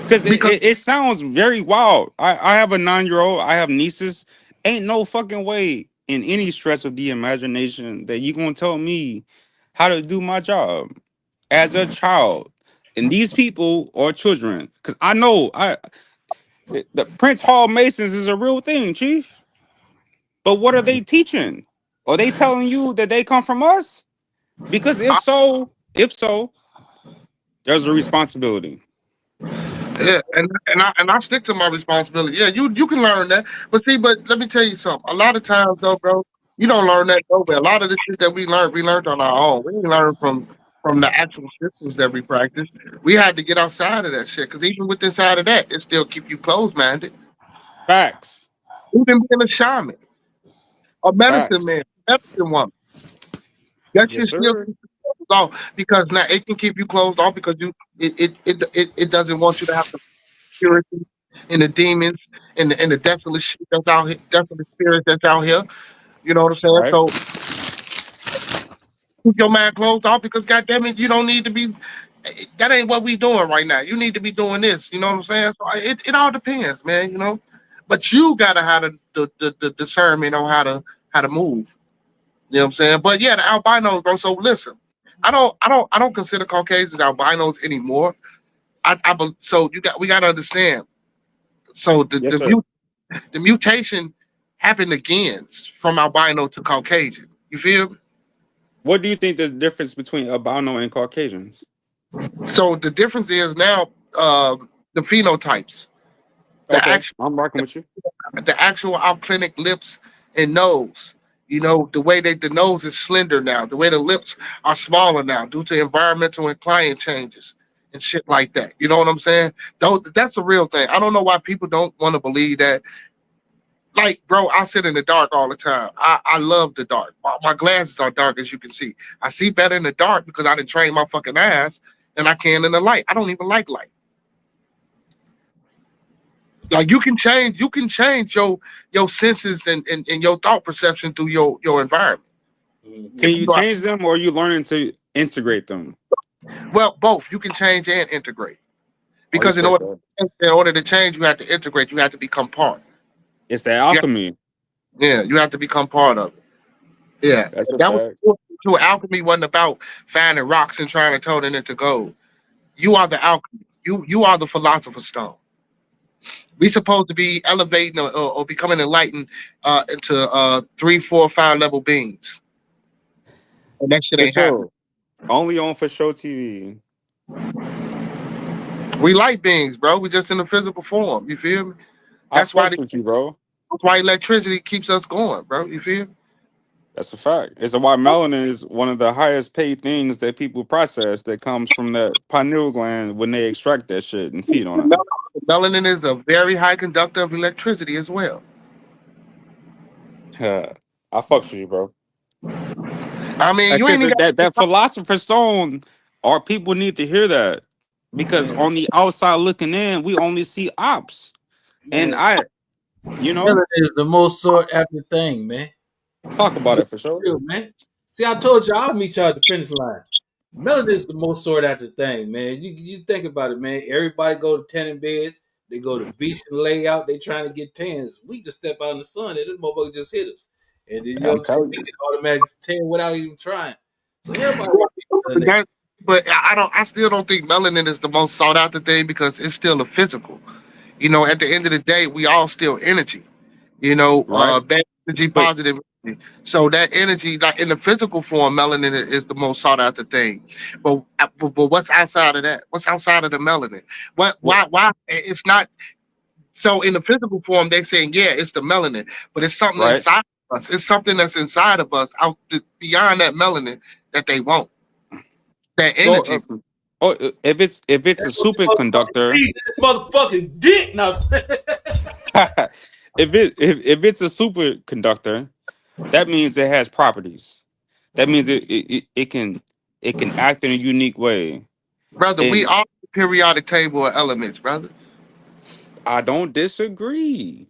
Because it, Because it, it sounds very wild. I have a 9-year-old. I have nieces. Ain't no fucking way in any stretch of the imagination that you gonna tell me how to do my job as a child. And these people are children. Because I know the Prince Hall Masons is a real thing, Chief. But what are they teaching? Are they telling you that they come from us? Because if so, there's a responsibility. yeah, and I stick to my responsibility. Yeah, you can learn that. But see, but let me tell you something. A lot of times though, bro, you don't learn that nowhere. A lot of the shit that we learned on our own. We didn't learn from the actual systems that we practice. We had to get outside of that shit. Because even with inside of that, it still keep you closed minded. Facts. Even being a shaman, a medicine man, Facts. medicine woman, that Yes, shit still sir. keeps you closed off because now it can keep you closed off because it doesn't want you to have the purity and the demons and the desolate shit that's out here, desolate spirits that's out here. You know what I'm saying? Right. So keep your mind closed off because goddamn it, you don't need to be. That ain't what we doing right now. You need to be doing this. You know what I'm saying? So it all depends, man. You know, but you gotta have the discernment on how to move. You know what I'm saying? But yeah, the albinos, bro. So listen, I don't consider Caucasians albinos anymore. So we gotta understand. So Yes, sir. the mutation happened again from albino to Caucasian. You feel me? What do you think the difference between albino and Caucasians? So the difference is now the phenotypes, the Okay, actual I'm rocking with you. the actual outclinic lips and nose. You know, the way that the nose is slender now, the way the lips are smaller now due to environmental and climate changes and shit like that. You know what I'm saying? Though that's a real thing. I don't know why people don't want to believe that. Like, bro, I sit in the dark all the time. I love the dark. My glasses are dark, as you can see. I see better in the dark because I didn't train my fucking eyes than I can in the light. I don't even like light. Like you can change your senses and your thought perception through your environment. Mm-hmm. If Can you you go out, change them, or are you learning to integrate them? well, both you can change and integrate Oh, you because said that. in order to change, you have to integrate. You have to become part. It's the Yeah, alchemy. yeah, you have to become part of it. Yeah, That's a that was fact. true. Alchemy wasn't about finding rocks and trying to turn it into gold. You are the alchemy. You are the philosopher's stone. We supposed to be elevating or becoming enlightened into 3, 4, 5 level beings, and that shit For ain't happening. sure. Only on For Show TV. We like beings, bro. We just in the physical form. You feel me? I That's why fucks with you, bro. that's why electricity keeps us going, bro. You feel me? That's a fact. It's why melanin is one of the highest paid things that people process that comes from that pineal gland when they extract that shit and feed on Melanin is a very high conductor of electricity as well. it. I fucks with you, bro. I mean, you Because ain't even that got philosopher's stone, our people need to hear that. Because on the outside looking in, we only see ops. And Man, you know, melanin is the most sought after thing, man. talk about it for sure. Real, man. See, I told you I'll meet y'all at the finish line. Melanin is the most sought after thing, man. You think about it, man. Everybody go to tanning beds. They go to the beach and lay out. They trying to get tans. We just step out in the sun and this motherfucker just hit us. And then, you know what I'm I'm saying? telling We you. get automatic tan without even trying. So everybody want to be melanin. that, but I don't. I still don't think melanin is the most sought after thing because it's still a physical. You know, at the end of the day, we all still energy. You know, Right? bad energy, But positive energy. So that energy, like in the physical form, melanin is the most sought after thing. But what's outside of that? What's outside of the melanin? What? what Why? It's not. So in the physical form, they're saying, yeah, it's the melanin, but it's something right? inside of us. It's something that's inside of us, beyond that melanin, that they want. That Well, energy. if it's a That's what this motherfucking superconductor, breathe. This motherfucking dick. Now, if it's a superconductor, that means it has properties. That means it can it can act in a unique way. Brother, we And are the periodic table of elements, brother. I don't disagree.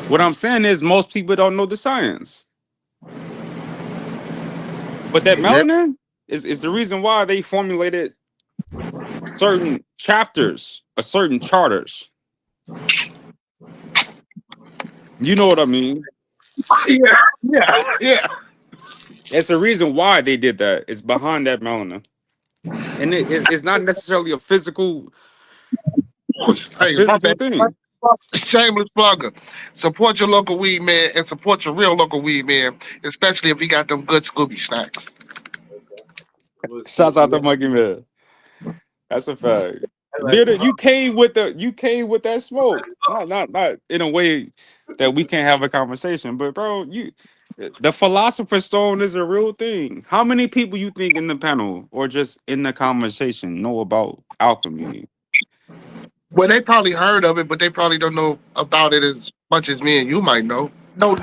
What I'm saying is most people don't know the science. But that Yeah. melanin is the reason why they formulated certain chapters or certain charters. You know what I mean? Yeah. It's the reason why they did that. It's behind that melanin. And it's not necessarily a physical Hey, my bad. thing. Shameless plugger. Support your local weed man and support your real local weed man, especially if he got them good Scooby snacks. Shouts out to Monkey Man. That's a fact. Did it? You came with that smoke. Not in a way that we can't have a conversation. But bro, the philosopher's stone is a real thing. How many people you think in the panel or just in the conversation know about alchemy? Well, they probably heard of it, but they probably don't know about it as much as me and you might know. No,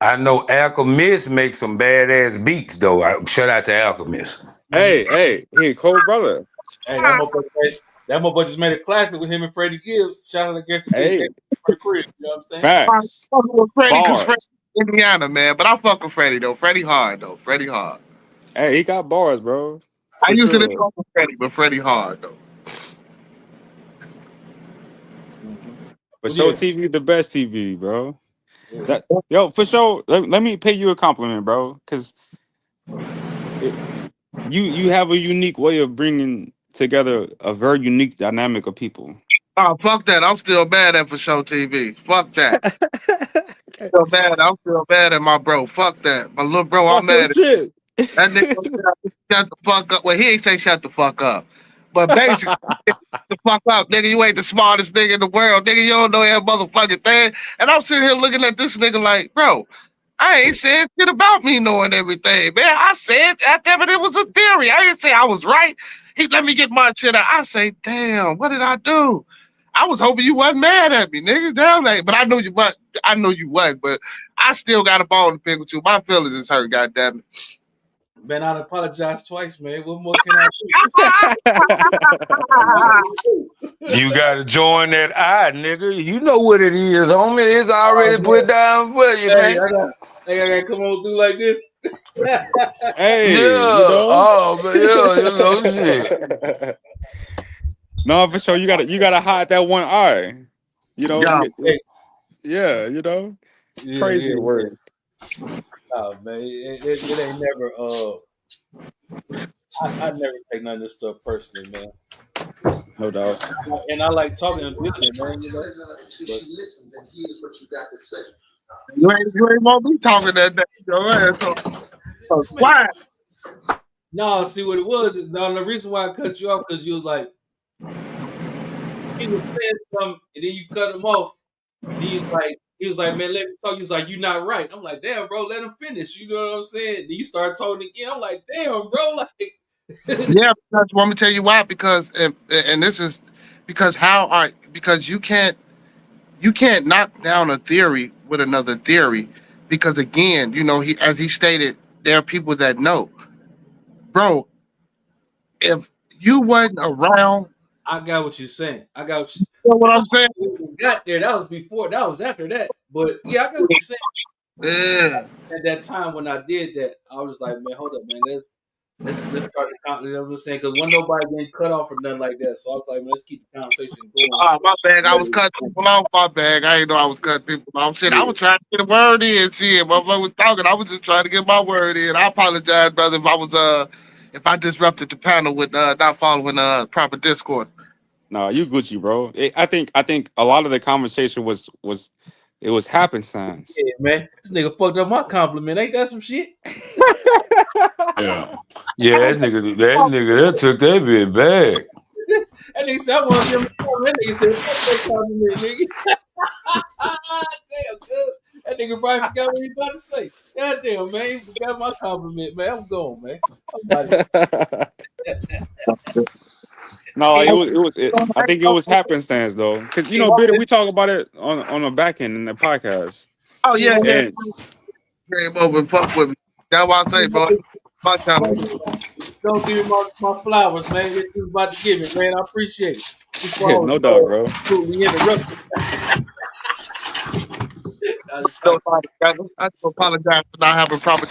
I know Alchemist makes some badass beats though. Shout out to Alchemist. Hey, cold brother. Hey, that motherfucker just made a classic with him and Freddie Gibbs. Shout out against Hey, for the crib. You know what I'm saying? facts. I fuck with Freddie because Bars. Freddie Indiana, man. But I fuck with Freddie though. Freddie hard though. Freddie hard. Hey, he got bars, bro. I For usually sure. fuck with Freddie, but Freddie hard though. For sure, Yeah. TV the best TV, bro. Yeah. For sure. Let me pay you a compliment, bro, because you have a unique way of bringing together a very unique dynamic of people. Oh, fuck that. I'm still mad at For Show TV. Fuck that. I'm still mad at my bro. Fuck that. My little bro, I'm Fuck your mad at shit. that nigga. Shut the fuck up. Well, he ain't say shut the fuck up. But basically, shut the fuck up, nigga. You ain't the smartest nigga in the world. Nigga, you don't know that motherfucking thing. And I'm sitting here looking at this nigga like, bro, I ain't saying shit about me knowing everything, man. I said, damn it, it was a theory. I didn't say I was right. He let me get my shit out. I say, damn, what did I do? I was hoping you wasn't mad at me, nigga. Damn, like, but I know you was. I know you wasn't, but I still got a bone to pick with you. My feelings is hurt, goddamn it. Man, I apologize twice, man. What more can I do? You gotta join that eye, nigga. You know what it is, homie. It's already put down for you, Hey, man. I gotta come on through like this. Hey, Yeah. you know. Oh, but yeah, shit. No, for sure. You gotta hide that one eye. You know. Yeah. You know. Yeah, Crazy word. Oh man, it ain't never. I never take none of this stuff personally, man. No doubt. And I like talking and building, man. You know. But, You ain't want me talking that day. So quiet. no, see what it was. No, the reason why I cut you off because you was like, he was saying something, and then you cut him off. And he was like, man, let me talk. He was like, you're not right. I'm like, damn, bro, let him finish. You know what I'm saying? Then you start talking again. I'm like, damn, bro, like. Yeah, because let me tell you why. Because and this is because because you can't knock down a theory with another theory. Because again, you know, as he stated, there are people that know, bro. If you wasn't around, I got what you're saying. I got what you know what I'm saying? you got there. That was before. That was after that. But yeah, I got what you're saying. Yeah. At that time when I did that, I was just like, man, hold up, man. Let's start the conversation. You know what I'm saying? Because when nobody getting cut off or nothing like that. So I was like, man, let's keep the conversation going. My bag. I was cutting people off. My bag. I didn't know I was cutting people off. Shit, I was trying to get a word in. Shit, motherfucker was talking. I was just trying to get my word in. I apologize, brother, if I disrupted the panel with not following proper discourse. No, you Gucci, bro. I think a lot of the conversation was happenstance. Yeah, man. This nigga fucked up my compliment. Ain't that some shit? Yeah, that nigga that took that bit back. That nigga said, I want to give him a that nigga said, fuck that compliment, nigga. Damn, good. That nigga probably forgot what he was about to say. God damn, man. He forgot my compliment, man. I'm going, man. No, I think it was happenstance though, because you know, Bitter, we talk about it on the back end in the podcast. Oh yeah, And came over and fuck with me. That's why I say, bro. My time. Don't give me my flowers, man. That you was about to give me, man. I appreciate it. Before I No doubt, bro. was totally interrupted. I was No, talking. I just apologize for not having proper.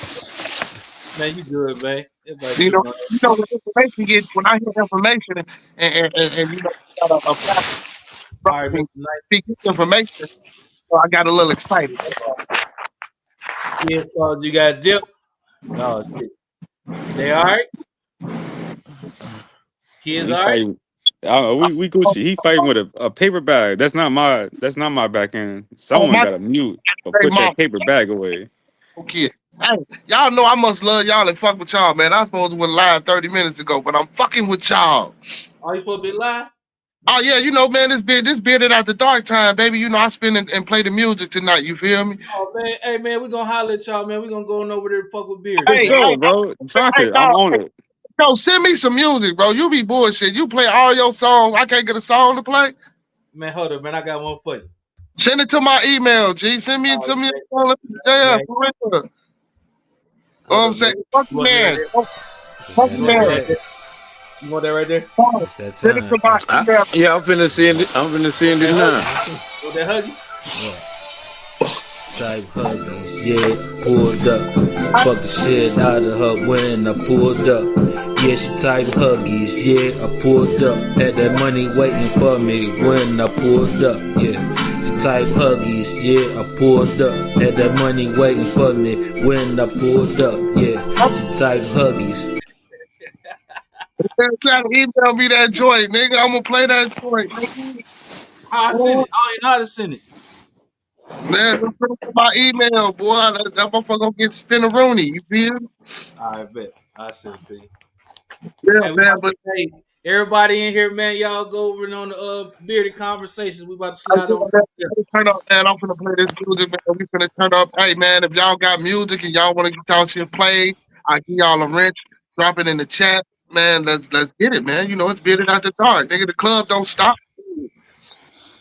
Man, you good, man. Everybody You know, tripping on that. when information gets when I hear information and you know got a platform All right, Mr. and Knight. speak information, so I got a little excited. That's all. Kids called you got dip. Oh shit. They all right? Kids He all right? fighting. We Gucci. He fighting with a paper bag. That's not my back end. Oh, Someone my got to mute or hey, put mom, that paper bag away. kid. Hey, y'all know I must love y'all and fuck with y'all, man. I supposed to went live 30 minutes ago, but I'm fucking with y'all. Are you supposed to be live? Oh yeah, you know, man, this bearded out the dark time, baby. You know, I spin and play the music tonight. You feel me? Oh man, hey man, we gonna holler at y'all, man. We gonna go on over there to fuck with Beard. For Hey, Man. sure, bro. Drop hey, it. I'm dog. on it. Yo, send me some music, bro. You be bullshit. You play all your songs. I can't get a song to play. Man, hold up, man. I got one for you. Send it to my email, G. Send me Oh, to me. man, Yeah, man. for real. You know what Hold I'm up, man. saying? Fuck You you, want that right man. there? Fuck You you, want that man. right there? You want that right there? It's that Send it time. to my email. Yeah, I'm finna send it. I'm finna send it now. You want that huggy? Type huggies, yeah, pulled up. Fuck the shit out of her when I pulled up. Yeah, she type huggies, yeah, I pulled up. Had that money waiting for me when I pulled up, yeah. She type huggies, yeah, I pulled up. Had that money waiting for me when I pulled up, yeah. She type huggies. Try to email me that joint, nigga. I'm gonna play that joint, nigga. How I send Boy, it? I don't even know how to send it. man, just send it to my email, boy. That motherfucker gonna get spinneroonie. You feel me? I bet. I send it to you. Yeah, Hey, we man. about But to, hey, everybody in here, man, y'all go over and on the bearded conversations. We about to I slide think over. that turn up, man. I'm finna play this music, man. We finna turn up. Hey, man, if y'all got music and y'all want to get y'all shit played, I give y'all a wrench. Drop it in the chat, man. Let's get it, man. You know it's bearded out the dark, nigga. The club don't stop.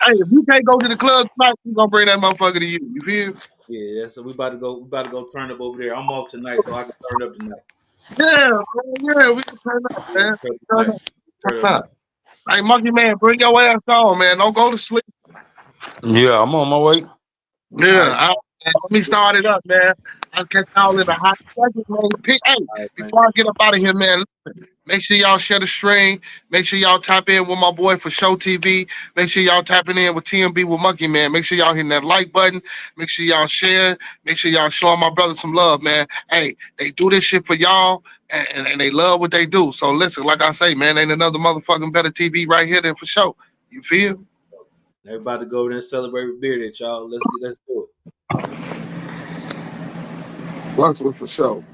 Hey, if you can't go to the club tonight, we gonna bring that motherfucker to you. You feel? Yeah, so we about to go. We about to go turn up over there. I'm off tonight, so I can turn up tonight. Yeah, man. Yeah, we can turn up, Yeah, man. turn up Turn tonight. up. Turn Turn up up. Hey, Monkey Man, bring your ass on, man. Don't go to sleep. Yeah, I'm on my way. Yeah, tonight. let me start it up, man. I'll catch y'all in a hot second, man. Hey, All right, man. before I get up out of here, man, make sure y'all share the stream. Make sure y'all tap in with my boy for Show TV. Make sure y'all tapping in with TMB with Monkey Man. Make sure y'all hitting that like button. Make sure y'all share. Make sure y'all showing my brother some love, man. Hey, they do this shit for y'all, and they love what they do. So listen, like I say, man, ain't another motherfucking better TV right here than for show. You feel? Everybody go over there and celebrate with Bearded, y'all. Let's do it. Fucks with for show.